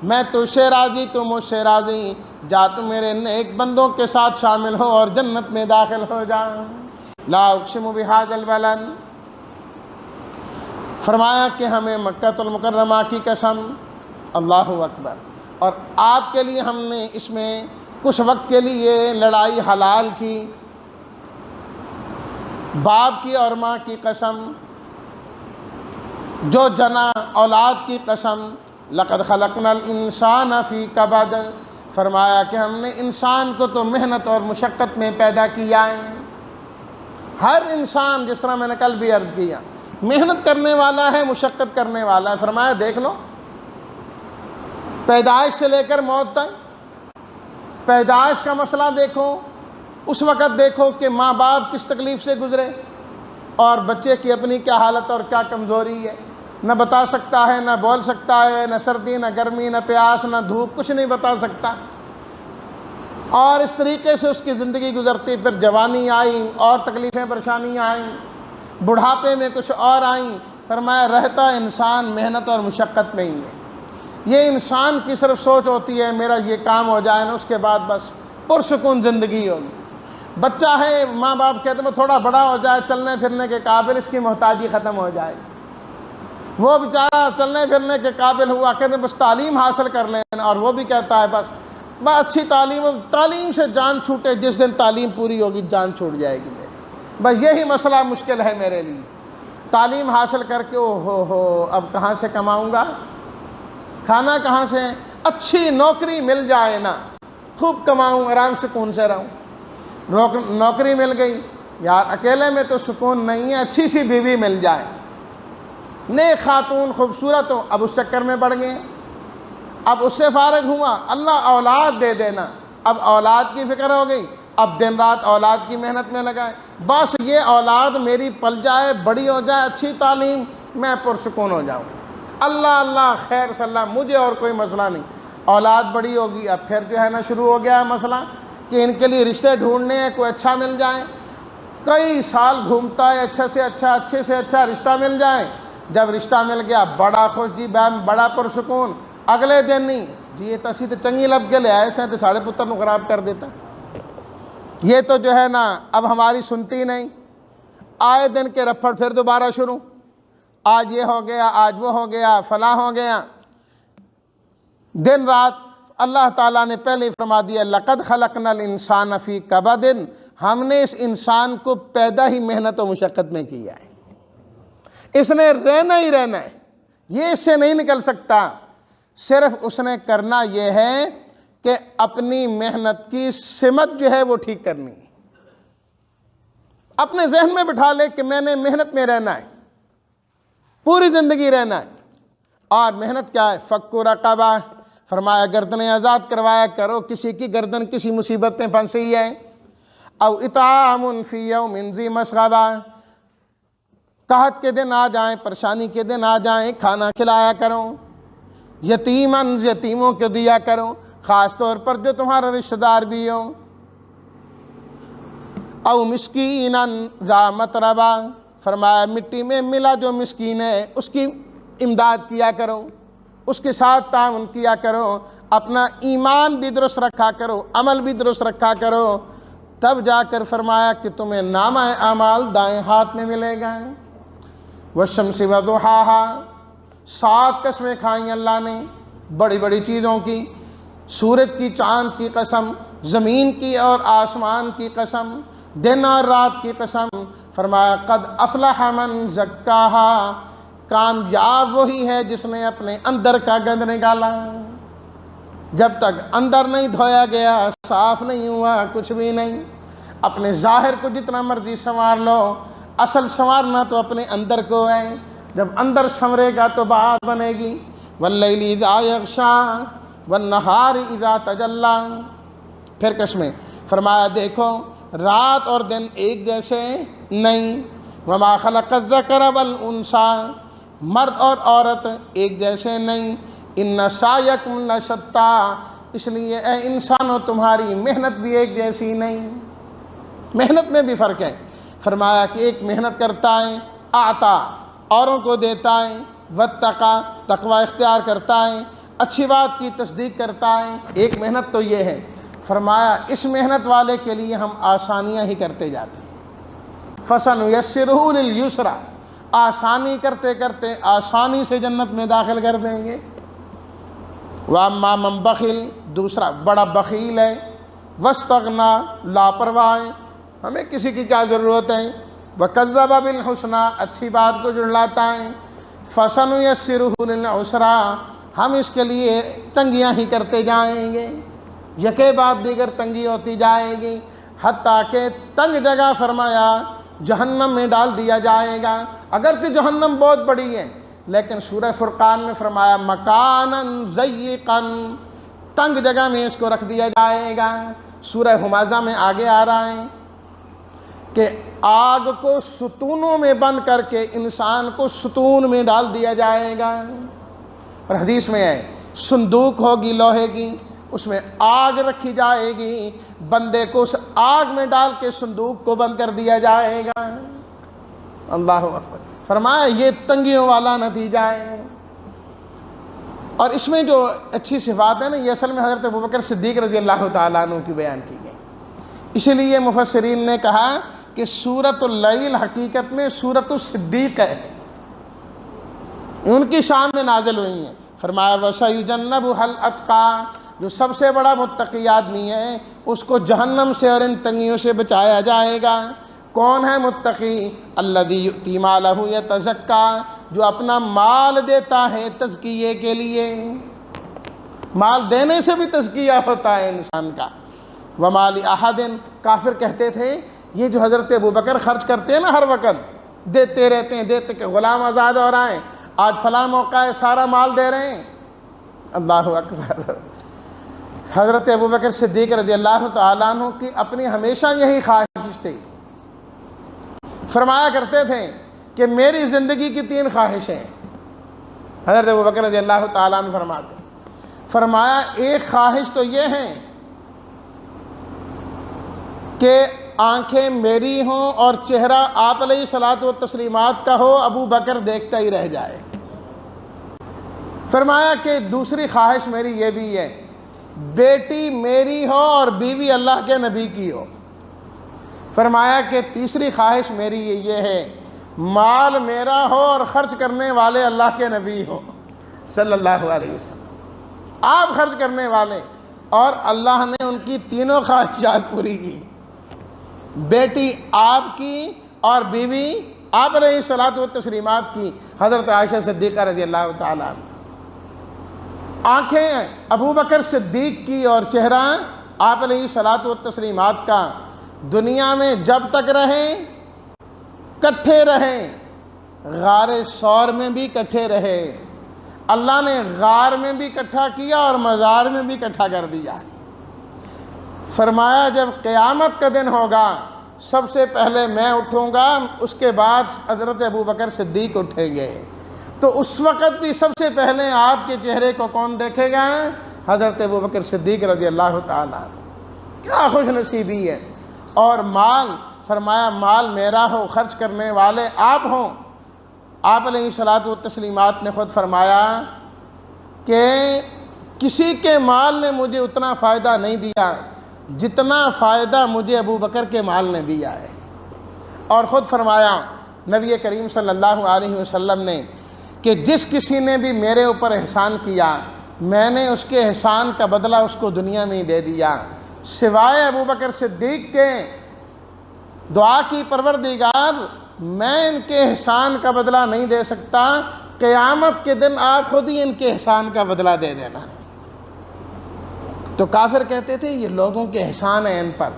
میں تجھ سے راضی تو مجھ سے راضی، جا تو میرے نیک بندوں کے ساتھ شامل ہو اور جنت میں داخل ہو جا۔ لا اقسم بہذا البلد، فرمایا کہ ہمیں مکہ المکرمہ کی قسم، اللہ اکبر، اور آپ کے لیے ہم نے اس میں کچھ وقت کے لیے لڑائی حلال کی، باپ کی اور ماں کی قسم، جو جنا اولاد کی قسم، لقد خلقنا الانسان فی کبد، فرمایا کہ ہم نے انسان کو تو محنت اور مشقت میں پیدا کیا ہے۔ ہر انسان، جس طرح میں نے کل بھی عرض کیا، محنت کرنے والا ہے، مشقت کرنے والا ہے۔ فرمایا دیکھ لو، پیدائش سے لے کر موت تک پیدائش کا مسئلہ دیکھو، اس وقت دیکھو کہ ماں باپ کس تکلیف سے گزرے اور بچے کی اپنی کیا حالت اور کیا کمزوری ہے، نہ بتا سکتا ہے، نہ بول سکتا ہے، نہ سردی نہ گرمی نہ پیاس نہ دھوپ، کچھ نہیں بتا سکتا، اور اس طریقے سے اس کی زندگی گزرتی۔ پھر جوانی آئی اور تکلیفیں پریشانیاں آئیں، بڑھاپے میں کچھ اور آئیں۔ فرمایا رہتا انسان محنت اور مشقت میں ہی ہے۔ یہ انسان کی صرف سوچ ہوتی ہے میرا یہ کام ہو جائے نا، اس کے بعد بس پرسکون زندگی ہوگی۔ بچہ ہے، ماں باپ کہتے ہیں وہ تھوڑا بڑا ہو جائے، چلنے پھرنے کے قابل، اس کی محتاجی ختم ہو جائے۔ وہ بیچارہ چلنے پھرنے کے قابل ہوا، کہتے ہیں بس تعلیم حاصل کر لیں، اور وہ بھی کہتا ہے بس اچھی تعلیم سے جان چھوٹے، جس دن تعلیم پوری ہوگی جان چھوٹ جائے گی میری، بس یہی مسئلہ مشکل ہے میرے لیے۔ تعلیم حاصل کر کے او اب کہاں سے کماؤں گا، کھانا کہاں سے، اچھی نوکری مل جائے نا، خوب کماؤں، آرام سکون سے رہوں۔ نوکری مل گئی، یار اکیلے میں تو سکون نہیں ہے، اچھی سی بیوی مل جائے، نیک خاتون خوبصورت ہو، اب اس چکر میں پڑ گئے۔ اب اس سے فارغ ہوا، اللہ اولاد دے دینا، اب اولاد کی فکر ہو گئی، اب دن رات اولاد کی محنت میں لگائے، بس یہ اولاد میری پل جائے، بڑی ہو جائے، اچھی تعلیم، میں پرسکون ہو جاؤں۔ اللہ اللہ خیر صلی اللہ، مجھے اور کوئی مسئلہ نہیں۔ اولاد بڑی ہوگی، اب پھر جو ہے نا شروع ہو گیا مسئلہ کہ ان کے لیے رشتے ڈھونڈنے ہیں، کوئی اچھا مل جائے۔ کئی سال گھومتا ہے، اچھے سے اچھا رشتہ مل جائے۔ جب رشتہ مل گیا بڑا خوش، جی بڑا پرسکون، اگلے دن نہیں جی یہ تو اسی تو چنگی لب کے لے آئے سے تو ساڑھے پتر نو خراب کر دیتا، یہ تو جو ہے نا اب ہماری سنتی نہیں۔ آئے دن کے رفڑ پھر دوبارہ شروع، آج یہ ہو گیا، آج وہ ہو گیا، فلاں ہو گیا۔ دن رات اللہ تعالیٰ نے پہلے فرما دیا لَقَدْ خَلَقْنَا الْإِنسَانَ فِي كَبَدٍ، ہم نے اس انسان کو پیدا ہی محنت و مشقت میں کیا ہے، اس نے رہنا ہی رہنا ہے، یہ اس سے نہیں نکل سکتا۔ صرف اس نے کرنا یہ ہے کہ اپنی محنت کی سمت جو ہے وہ ٹھیک کرنی ہے، اپنے ذہن میں بٹھا لے کہ میں نے محنت میں رہنا ہے، پوری زندگی رہنا ہے۔ اور محنت کیا ہے؟ فک رقبہ، فرمایا گردنیں آزاد کروایا کرو، کسی کی گردن کسی مصیبت میں پھنسی ہے۔ او اطعام فی یوم ذی مسغبہ، قحط کے دن آ جائیں، پریشانی کے دن آ جائیں، کھانا کھلایا کرو۔ یتیماً، یتیموں کو دیا کرو، خاص طور پر جو تمہارا رشتہ دار بھی ہو۔ او مسکیناً ذا متربہ، فرمایا مٹی میں ملا جو مسکین ہے اس کی امداد کیا کرو، اس کے ساتھ تعاون کیا کرو، اپنا ایمان بھی درست رکھا کرو، عمل بھی درست رکھا کرو، تب جا کر فرمایا کہ تمہیں نامہ اعمال دائیں ہاتھ میں ملے گا۔ والشمس وضحاها، 7 قسمیں کھائیں اللہ نے بڑی بڑی چیزوں کی، سورج کی، چاند کی قسم، زمین کی اور آسمان کی قسم، دن اور رات کی قسم۔ فرمایا قد افلح من زکاہا، کامیاب وہی ہے جس نے اپنے اندر کا گند نکالا۔ جب تک اندر نہیں دھویا گیا، صاف نہیں ہوا، کچھ بھی نہیں۔ اپنے ظاہر کو جتنا مرضی سنوار لو، اصل سنوارنا تو اپنے اندر کو ہے۔ جب اندر سنورے گا تو بات بنے گی۔ واللیل اذا یغشی والنہار اذا تجلی، پھر قسمیں، فرمایا دیکھو رات اور دن ایک جیسے نہیں۔ وما خلق الذکر والانثی، مرد اور عورت ایک جیسے نہیں۔ ان سعیکم لشتی، اس لیے اے انسانوں تمہاری محنت بھی ایک جیسی نہیں، محنت میں بھی فرق ہے۔ فرمایا کہ ایک محنت کرتا ہے، آتا اوروں کو دیتا ہے، واتقی تقوی اختیار کرتا ہے، اچھی بات کی تصدیق کرتا ہے، ایک محنت تو یہ ہے۔ فرمایا اس محنت والے کے لیے ہم آسانیاں ہی کرتے جاتے ہیں۔ فَسَنُيَسِّرُهُ لِلْيُسْرَى، آسانی کرتے کرتے آسانی سے جنت میں داخل کر دیں گے۔ وَأَمَّا مَن بَخِلَ، دوسرا بڑا بخیل ہے، وَاسْتَغْنَىٰ، لاپرواہ ہے، ہمیں کسی کی کیا ضرورت ہے، وَكَذَّبَ بِالْحُسْنَىٰ، اچھی بات کو جھٹلاتا ہے، فَسَنُيَسِّرُهُ لِلْعُسْرَىٰ، ہم اس کے لیے تنگیاں ہی کرتے جائیں گے، یکے بعد دیگر تنگی ہوتی جائے گی، حتیٰ کہ تنگ جگہ فرمایا جہنم میں ڈال دیا جائے گا۔ اگرچہ جہنم بہت بڑی ہے، لیکن سورہ فرقان میں فرمایا مکاناً ضیقاً، تنگ جگہ میں اس کو رکھ دیا جائے گا۔ سورہ ہمازہ میں آگے آ رہا ہے کہ آگ کو ستونوں میں بند کر کے انسان کو ستون میں ڈال دیا جائے گا۔ اور حدیث میں ہے صندوق ہوگی لوہے کی، اس میں آگ رکھی جائے گی، بندے کو اس آگ میں ڈال کے صندوق کو بند کر دیا جائے گا۔ اللہ اکبر۔ فرمایا یہ تنگیوں والا نتیجہ ہے۔ اور اس میں جو اچھی صفات ہے نا، یہ اصل میں حضرت ابوبکر صدیق رضی اللہ تعالیٰ عنہ کی بیان کی گئی۔ اسی لیے مفسرین نے کہا کہ سورۃ اللیل حقیقت میں سورۃ الصدیق ہے، ان کی شان میں نازل ہوئی ہیں۔ فرمایا وَسَيُجَنَّبُهَا الْأَتْقَى، جو سب سے بڑا متقی آدمی ہے اس کو جہنم سے اور ان تنگیوں سے بچایا جائے گا۔ کون ہے متقی؟ الَّذِي يُؤْتِي مَالَهُ يَتَزَكَّى، جو اپنا مال دیتا ہے تزکیے کے لیے۔ مال دینے سے بھی تزکیہ ہوتا ہے انسان کا۔ وَمَا لِأَحَدٍ، کافر کہتے تھے یہ جو حضرت ابوبکر خرچ کرتے ہیں نا، ہر وقت دیتے رہتے ہیں، دیتے کہ غلام آزاد ہو رہا ہے، آج فلاں موقع ہے سارا مال دے رہے ہیں۔ اللہ اکبر۔ حضرت ابوبکر صدیق رضی اللہ تعالیٰ عنہ کی اپنی ہمیشہ یہی خواہش تھی۔ فرمایا کرتے تھے کہ میری زندگی کی 3 خواہشیں، حضرت ابوبکر رضی اللہ تعالیٰ عنہ فرماتے ہیں۔ فرمایا ایک خواہش تو یہ ہے کہ آنکھیں میری ہوں اور چہرہ آپ علیہ الصلوۃ والتسلیمات کا ہو، ابو بکر دیکھتا ہی رہ جائے۔ فرمایا کہ دوسری خواہش میری یہ بھی ہے، بیٹی میری ہو اور بیوی اللہ کے نبی کی ہو۔ فرمایا کہ تیسری خواہش میری یہ ہے، مال میرا ہو اور خرچ کرنے والے اللہ کے نبی ہو صلی اللہ علیہ وسلم، آپ خرچ کرنے والے۔ اور اللہ نے ان کی تینوں خواہشات پوری کی، بیٹی آپ کی اور بیوی آپ علیہ الصلوۃ والتسلیمات کی، حضرت عائشہ صدیقہ رضی اللہ تعالیٰ عنہ۔ آنکھیں ابو بکر صدیق کی اور چہرہ آپ علیہ الصلوۃ والتسلیمات کا، دنیا میں جب تک رہیں کٹھے رہیں، غار ثور میں بھی کٹھے رہے، اللہ نے غار میں بھی اکٹھا کیا اور مزار میں بھی اکٹھا کر دیا۔ فرمایا جب قیامت کا دن ہوگا سب سے پہلے میں اٹھوں گا، اس کے بعد حضرت ابوبکر صدیق اٹھیں گے، تو اس وقت بھی سب سے پہلے آپ کے چہرے کو کون دیکھے گا؟ حضرت ابوبکر صدیق رضی اللہ تعالیٰ۔ کیا خوش نصیبی ہے۔ اور مال، فرمایا مال میرا ہو، خرچ کرنے والے آپ ہوں۔ آپ علیہ الصلوۃ والتسلیمات نے خود فرمایا کہ کسی کے مال نے مجھے اتنا فائدہ نہیں دیا جتنا فائدہ مجھے ابو بکر کے مال نے دیا ہے۔ اور خود فرمایا نبی کریم صلی اللہ علیہ وسلم نے کہ جس کسی نے بھی میرے اوپر احسان کیا، میں نے اس کے احسان کا بدلہ اس کو دنیا میں ہی دے دیا، سوائے ابو بکر صدیق کے دعا کی پروردگار میں ان کے احسان کا بدلہ نہیں دے سکتا، قیامت کے دن آپ خود ہی ان کے احسان کا بدلہ دے دینا۔ تو کافر کہتے تھے یہ لوگوں کے احسان ہیں ان پر،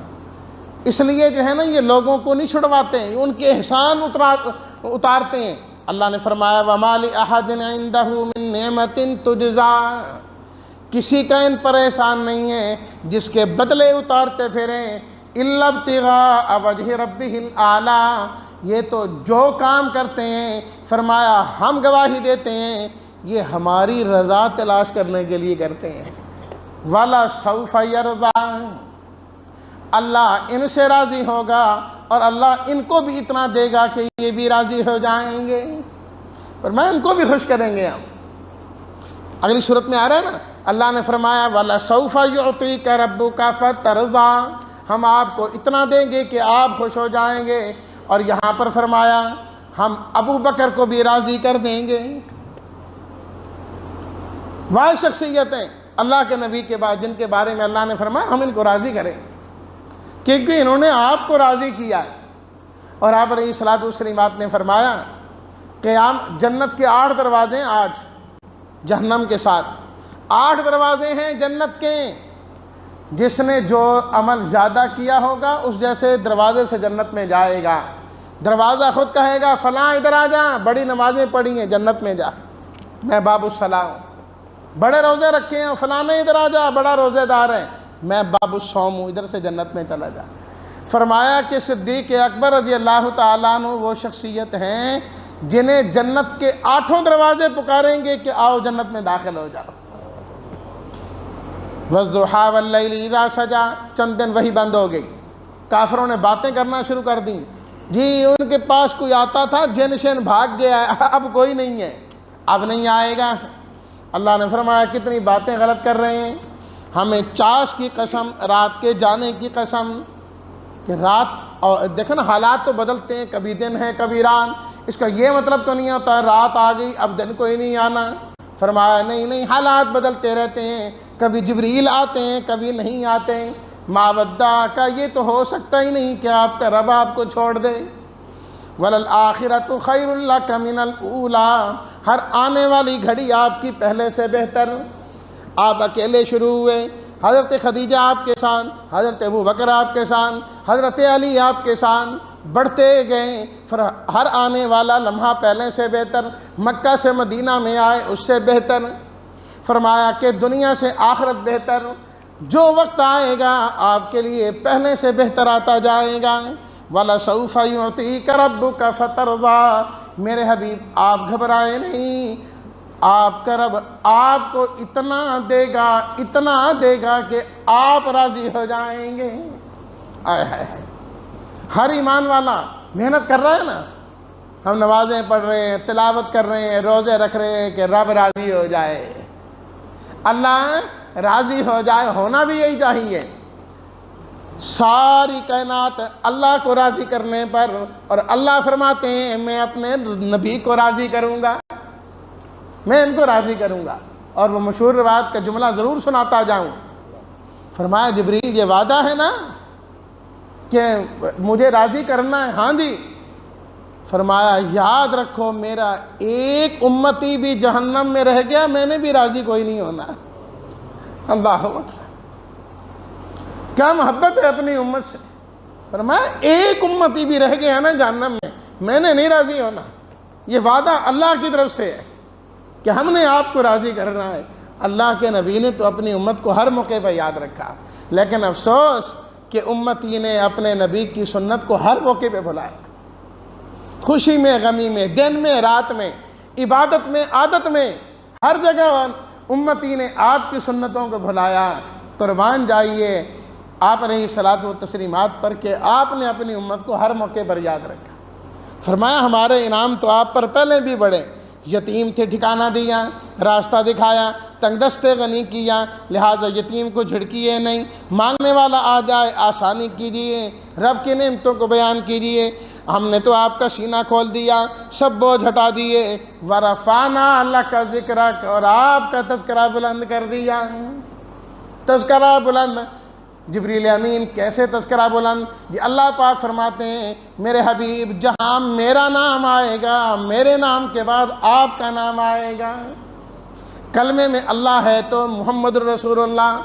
اس لیے جو ہے نا یہ لوگوں کو نہیں چھڑواتے، ان کے احسان اتارتے ہیں۔ اللہ نے فرمایا وَمَا لِأَحَدٍ عِندَهُ مِن نِعْمَةٍ تُجْزَىٰ، کسی کا ان پر احسان نہیں ہے جس کے بدلے اتارتے پھریں، إِلَّا ابْتِغَاءَ وَجْهِ رَبِّهِ الْأَعْلَىٰ، یہ تو جو کام کرتے ہیں فرمایا ہم گواہی دیتے ہیں یہ ہماری رضا تلاش کرنے کے لیے کرتے ہیں۔ وَلَسَوْفَ يَرْضَىٰ، اللہ ان سے راضی ہوگا اور اللہ ان کو بھی اتنا دے گا کہ یہ بھی راضی ہو جائیں گے، فرمایا ان کو بھی خوش کریں گے ہم۔ اگلی صورت میں آ رہا ہے نا، اللہ نے فرمایا وَلَسَوْفَ يُعْطِيكَ رَبُّكَ فَتَرْضَىٰ، ہم آپ کو اتنا دیں گے کہ آپ خوش ہو جائیں گے۔ اور یہاں پر فرمایا ہم ابو بکر کو بھی راضی کر دیں گے۔ وہ شخصیتیں اللہ کے نبی کے بعد جن کے بارے میں اللہ نے فرمایا ہم ان کو راضی کریں، کیونکہ انہوں نے آپ کو راضی کیا۔ اور آپ علیہ الصلوۃ والسلام نے فرمایا جنت کے 8 دروازے، 8 جہنم کے ساتھ 8 دروازے ہیں جنت کے، جس نے جو عمل زیادہ کیا ہوگا اس جیسے دروازے سے جنت میں جائے گا۔ دروازہ خود کہے گا فلاں ادھر آ جا، بڑی نمازیں پڑھی ہیں جنت میں جا، میں باب الصلاۃ ہوں، بڑے روزے رکھے ہیں، فلانے ادھر آ جا بڑا روزے دار ہے، میں باب الصوم ہوں، ادھر سے جنت میں چلا جا۔ فرمایا کہ صدیق اکبر رضی اللہ تعالیٰ عنہ وہ شخصیت ہیں جنہیں جنت کے 8 دروازے پکاریں گے کہ آؤ جنت میں داخل ہو جاؤ۔ وَالضُّحَىٰ وَاللَّيْلِ إِذَا سَجَىٰ، چند دن وہی بند ہو گئی، کافروں نے باتیں کرنا شروع کر دیں، جی ان کے پاس کوئی آتا تھا جن شن بھاگ گیا ہے، اب کوئی نہیں ہے، اب نہیں آئے گا۔ اللہ نے فرمایا کتنی باتیں غلط کر رہے ہیں، ہمیں چاش کی قسم، رات کے جانے کی قسم، کہ رات، اور دیکھو نا حالات تو بدلتے ہیں، کبھی دن ہے کبھی رات، اس کا یہ مطلب تو نہیں ہوتا رات آ گئی اب دن کوئی نہیں آنا۔ فرمایا نہیں، حالات بدلتے رہتے ہیں، کبھی جبریل آتے ہیں کبھی نہیں آتے۔ ما ودعک، یہ تو ہو سکتا ہی نہیں کہ آپ کا رب آپ کو چھوڑ دے۔ وَلَلْآخِرَةُ خَيْرٌ لَكَ مِنَ الْأُولَىٰ، ہر آنے والی گھڑی آپ کی پہلے سے بہتر۔ آپ اکیلے شروع ہوئے، حضرت خدیجہ آپ کے ساتھ، حضرت ابوبکر آپ کے ساتھ، حضرت علی آپ کے ساتھ، بڑھتے گئے، پھر ہر آنے والا لمحہ پہلے سے بہتر، مکہ سے مدینہ میں آئے اس سے بہتر۔ فرمایا کہ دنیا سے آخرت بہتر، جو وقت آئے گا آپ کے لیے پہلے سے بہتر آتا جائے گا۔ وَلَسَوْفَ يُعْطِيكَ رَبُّكَ فَتَرْضَىٰ، میرے حبیب آپ گھبرائے نہیں، آپ کا رب آپ کو اتنا دے گا کہ آپ راضی ہو جائیں گے۔ آئے ہائے، ہر ایمان والا محنت کر رہا ہے نا، ہم نمازیں پڑھ رہے ہیں، تلاوت کر رہے ہیں، روزے رکھ رہے ہیں کہ رب راضی ہو جائے، اللہ راضی ہو جائے، ہونا بھی یہی چاہیے۔ ساری کائنات اللہ کو راضی کرنے پر، اور اللہ فرماتے ہیں میں اپنے نبی کو راضی کروں گا، میں ان کو راضی کروں گا۔ اور وہ مشہور روایت کا جملہ ضرور سناتا جاؤں۔ فرمایا جبریل یہ وعدہ ہے نا کہ مجھے راضی کرنا ہے؟ ہاں جی۔ فرمایا یاد رکھو میرا ایک امتی بھی جہنم میں رہ گیا میں نے بھی راضی کوئی نہیں ہونا۔ اللہ اکبر، کیا محبت ہے اپنی امت سے۔ فرمایا ایک امتی بھی رہ گیا نا جہنم میں نے نہیں راضی ہونا۔ یہ وعدہ اللہ کی طرف سے ہے کہ ہم نے آپ کو راضی کرنا ہے۔ اللہ کے نبی نے تو اپنی امت کو ہر موقع پہ یاد رکھا، لیکن افسوس کہ امتی نے اپنے نبی کی سنت کو ہر موقع پہ بھلایا، خوشی میں، غمی میں، دن میں، رات میں، عبادت میں، عادت میں، ہر جگہ امتی نے آپ کی سنتوں کو بھلایا۔ قربان جائیے آپ علیہ الصلاۃ والتسلیمات پر کہ آپ نے اپنی امت کو ہر موقع پر یاد رکھا۔ فرمایا ہمارے انعام تو آپ پر پہلے بھی بڑھے، یتیم تھے ٹھکانہ دیا، راستہ دکھایا، تنگ دستے غنی کیا، لہٰذا یتیم کو جھڑکیے نہیں، مانگنے والا آ جائے آسانی کیجیے، رب کی نعمتوں کو بیان کیجیے۔ ہم نے تو آپ کا سینہ کھول دیا، سب بوجھ ہٹا دیے، وَرَفَعْنَا لَكَ ذِكْرَكَ، اور آپ کا تذکرہ بلند کر دیا۔ تذکرہ بلند، جبریل امین کیسے تذکرہ بلند؟ جی اللہ پاک فرماتے ہیں میرے حبیب جہاں میرا نام آئے گا، میرے نام کے بعد آپ کا نام آئے گا۔ کلمے میں اللہ ہے تو محمد الرسول اللہ،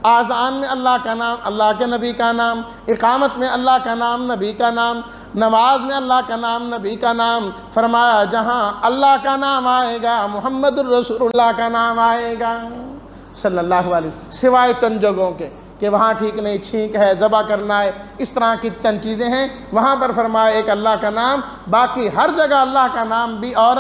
آذان میں اللہ کا نام، اللہ کے نبی کا نام، اقامت میں اللہ کا نام، نبی کا نام، نماز میں اللہ کا نام، نبی کا نام۔ فرمایا جہاں اللہ کا نام آئے گا محمد الرسول اللہ کا نام آئے گا صلی اللہ علیہ وسلم، سوائے چند جگہوں کے کہ وہاں ٹھیک نہیں، چھینک ہے، ذبح کرنا ہے، اس طرح کی چند چیزیں ہیں، وہاں پر فرمایا ایک اللہ کا نام، باقی ہر جگہ اللہ کا نام بھی اور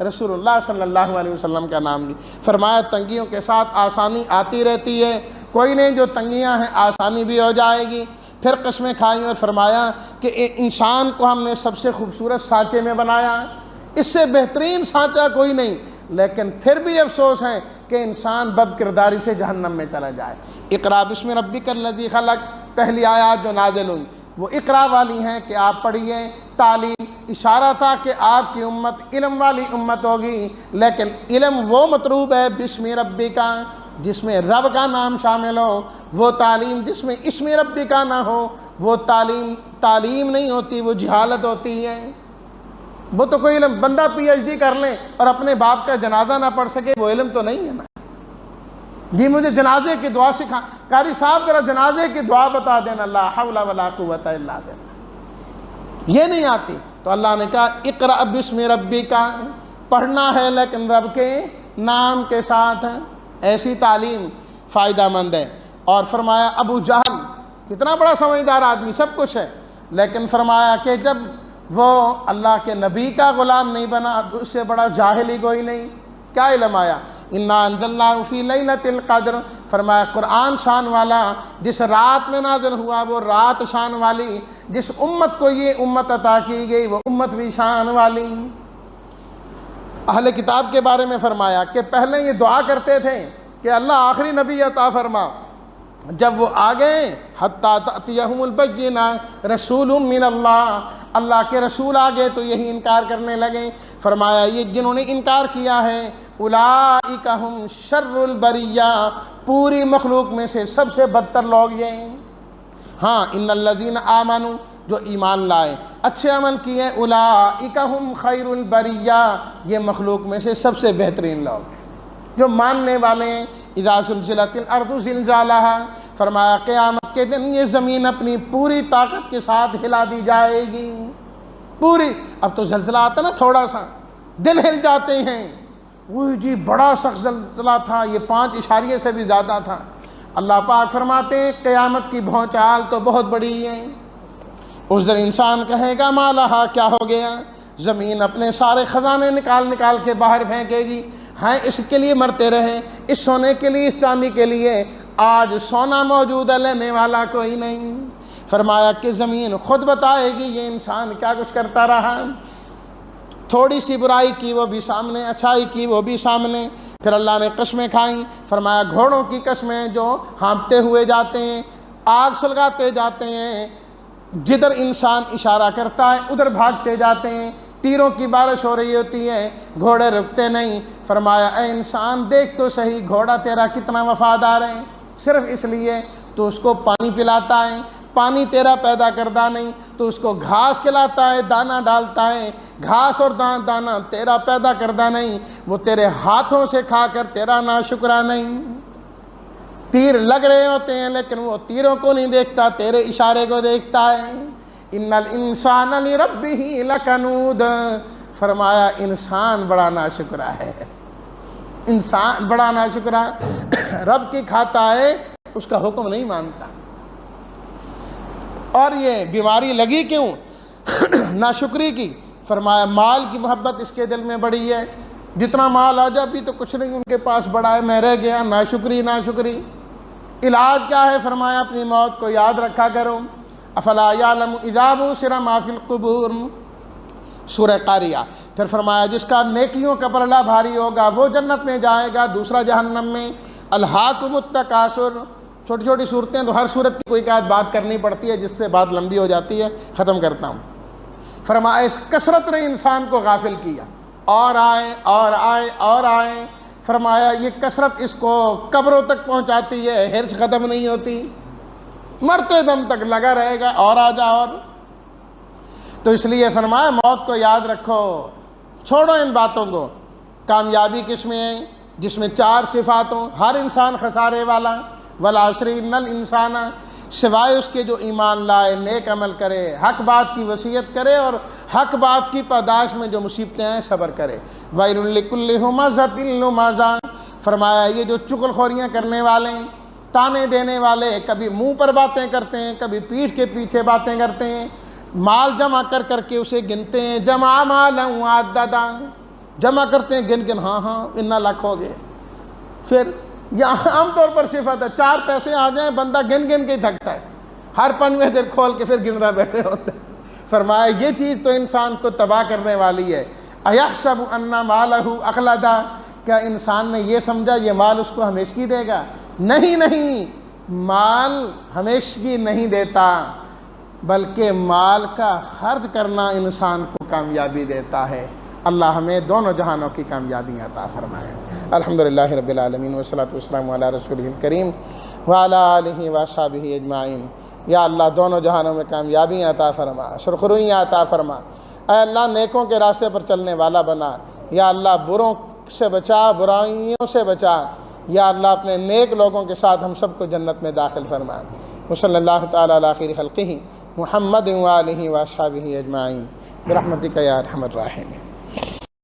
رسول اللہ صلی اللہ علیہ وسلم کا نام بھی۔ فرمایا تنگیوں کے ساتھ آسانی آتی رہتی ہے، کوئی نہیں جو تنگیاں ہیں آسانی بھی ہو جائے گی۔ پھر قسمیں کھائیں اور فرمایا کہ انسان کو ہم نے سب سے خوبصورت سانچے میں بنایا، اس سے بہترین سانچہ کوئی نہیں، لیکن پھر بھی افسوس ہے کہ انسان بد کرداری سے جہنم میں چلا جائے۔ اقرا بسم ربک الذی خلق، پہلی آیات جو نازل ہوئی وہ اقرا والی ہیں کہ آپ پڑھیے، تعلیم، اشارہ تھا کہ آپ کی امت علم والی امت ہوگی، لیکن علم وہ مطلوب ہے بسم ربک کا جس میں رب کا نام شامل ہو، وہ تعلیم جس میں اسم ربی کا نہ ہو، وہ تعلیم نہیں ہوتی، وہ جہالت ہوتی ہے۔ وہ تو کوئی علم، بندہ پی ایچ ڈی کر لیں اور اپنے باپ کا جنازہ نہ پڑھ سکے، وہ علم تو نہیں ہے نا۔ جی مجھے جنازے کی دعا سکھا، قاری صاحب ذرا جنازے کی دعا بتا دینا، لا حول ولا قوت الا باللہ، یہ نہیں آتی تو اللہ نے کہا اقرأ بسم ربک، پڑھنا ہے لیکن رب کے نام کے ساتھ۔ ایسی تعلیم فائدہ مند ہے۔ اور فرمایا ابو جہل کتنا بڑا سمجھدار آدمی، سب کچھ ہے، لیکن فرمایا کہ جب وہ اللہ کے نبی کا غلام نہیں بنا تو اس سے بڑا جاہل ہی کوئی نہیں۔ کیا علم آیا؟ انا انزلناہ فی لیلۃ القدر، فرمایا قرآن شان والا جس رات میں نازل ہوا وہ رات شان والی، جس امت کو یہ امت عطا کی گئی وہ امت بھی شان والی۔ اہل کتاب کے بارے میں فرمایا کہ پہلے یہ دعا کرتے تھے کہ اللہ آخری نبی عطا فرما، جب وہ آگئے حتیٰ تأتیہم البینہ رسول من اللہ، اللہ کے رسول آگئے تو یہی انکار کرنے لگے۔ فرمایا یہ جنہوں نے انکار کیا ہے اولئک ہم شر البریہ، پوری مخلوق میں سے سب سے بدتر لوگ یہ ہیں۔ ہاں ان الذین آمنوا، جو ایمان لائے اچھے عمل کیے، اولئک ہم خیر البریہ، یہ مخلوق میں سے سب سے بہترین لوگ ہیں جو ماننے والے ہیں۔ اذا زلزلت الارض زلزالہا، فرمایا قیامت کے دن یہ زمین اپنی پوری طاقت کے ساتھ ہلا دی جائے گی، پوری۔ اب تو زلزلہ آتا نا تھوڑا سا دل ہل جاتے ہیں، وہ جی بڑا سخت زلزلہ تھا، یہ 5 اشاریے سے بھی زیادہ تھا۔ اللہ پاک فرماتے ہیں قیامت کی بھونچال تو بہت بڑی ہے۔ اس دن انسان کہے گا ما لہا، کیا ہو گیا؟ زمین اپنے سارے خزانے نکال نکال کے باہر پھینکے گی، ہاں اس کے لیے مرتے رہے، اس سونے کے لیے، اس چاندی کے لیے، آج سونا موجود ہے لینے والا کوئی نہیں۔ فرمایا کہ زمین خود بتائے گی یہ انسان کیا کچھ کرتا رہا، تھوڑی سی برائی کی وہ بھی سامنے، اچھائی کی وہ بھی سامنے۔ پھر اللہ نے قسمیں کھائیں، فرمایا گھوڑوں کی قسمیں جو ہانپتے ہوئے جاتے ہیں، آگ سلگاتے جاتے ہیں، جدھر انسان اشارہ کرتا ہے ادھر بھاگتے جاتے ہیں، تیروں کی بارش ہو رہی ہوتی ہے گھوڑے رکتے نہیں۔ فرمایا اے انسان دیکھ تو صحیح گھوڑا تیرا کتنا وفادار ہے، صرف اس لیے تو اس کو پانی پلاتا ہے، پانی تیرا پیدا کردہ نہیں تو اس کو گھاس کھلاتا ہے، دانہ ڈالتا ہے، گھاس اور دانہ تیرا پیدا کردہ نہیں، وہ تیرے ہاتھوں سے کھا کر تیرا ناشکرا نہیں۔ تیر لگ رہے ہوتے ہیں لیکن وہ تیروں کو نہیں دیکھتا، تیرے اشارے کو دیکھتا ہے۔ ان الانسان لربہ لکنود، فرمایا انسان بڑا ناشکرا ہے، انسان بڑا ناشکرا، رب کی کھاتا ہے اس کا حکم نہیں مانتا۔ اور یہ بیماری لگی کیوں؟ ناشکری کی۔ فرمایا مال کی محبت اس کے دل میں بڑی ہے، جتنا مال آ جا بھی تو کچھ نہیں ان کے پاس بڑا ہے، میں رہ گیا، ناشکری ناشکری۔ علاج کیا ہے؟ فرمایا اپنی موت کو یاد رکھا کرو۔ افلا یعلم اذا بشر ما فی القبور، سورہ قاریہ۔ پھر فرمایا جس کا نیکیوں کا پلڑا بھاری ہوگا وہ جنت میں جائے گا، دوسرا جہنم میں۔ الہاکم التکاثر، چھوٹی چھوٹی صورتیں تو ہر صورت کی کوئی ایک بات کرنی پڑتی ہے جس سے بات لمبی ہو جاتی ہے، ختم کرتا ہوں۔ فرمایا اس کثرت نے انسان کو غافل کیا، اور آئے اور آئے اور آئے۔ فرمایا یہ کثرت اس کو قبروں تک پہنچاتی ہے، ہرش ختم نہیں ہوتی، مرتے دم تک لگا رہے گا، اور آ جا اور۔ تو اس لیے فرمایا موت کو یاد رکھو، چھوڑو ان باتوں کو۔ کامیابی کس میں ہے؟ جس میں 4 صفات ہوں، ہر انسان خسارے والا۔ والعصر ان الانسان، سوائے اس کے جو ایمان لائے، نیک عمل کرے، حق بات کی وصیت کرے اور حق بات کی پاداش میں جو مصیبتیں ہیں صبر کرے۔ وَيْلٌ لِكُلِّ ہُمَزَةٍ لُمَزَةٍ، فرمایا یہ جو چغل خوریاں کرنے والے، تانے دینے والے، کبھی منہ پر باتیں کرتے ہیں، کبھی پیٹھ کے پیچھے باتیں کرتے ہیں، مال جمع کر کر کے اسے گنتے ہیں، جمع مالا وعددا، جمع کرتے ہیں گن گن، ہاں اتنا لاکھ ہو گئے۔ پھر یہاں عام طور پر صفت ہے 4 پیسے آ جائیں بندہ گن گن کے ہی تھکتا ہے، ہر 5ویں دن کھول کے پھر گن رہا بیٹھے ہوتے ہیں۔ فرمایا یہ چیز تو انسان کو تباہ کرنے والی ہے۔ اَيَحْسَبُ أَنَّ مَالَهُ أَخْلَدَ، کیا انسان نے یہ سمجھا یہ مال اس کو ہمیشگی دے گا؟ نہیں، مال ہمیشگی نہیں دیتا، بلکہ مال کا خرچ کرنا انسان کو کامیابی دیتا ہے۔ اللہ ہمیں دونوں جہانوں کی کامیابی عطا فرمائے۔ الحمدللہ رب العالمین والصلاۃ والسلام علی رسولہ الکریم وعلی آلہ وصحبہ اجمعین۔ یا اللہ دونوں جہانوں میں کامیابی عطا فرما، سرخرویاں عطا فرما۔ اے اللہ نیکوں کے راستے پر چلنے والا بنا۔ یا اللہ بروں سے بچا، برائیوں سے بچا۔ یا اللہ اپنے نیک لوگوں کے ساتھ ہم سب کو جنت میں داخل فرما۔ وصلی اللہ تعالی علی خیر خلقہ محمد وآلہ وصحبہ اجمعین برحمتک یا ارحم الراحمین۔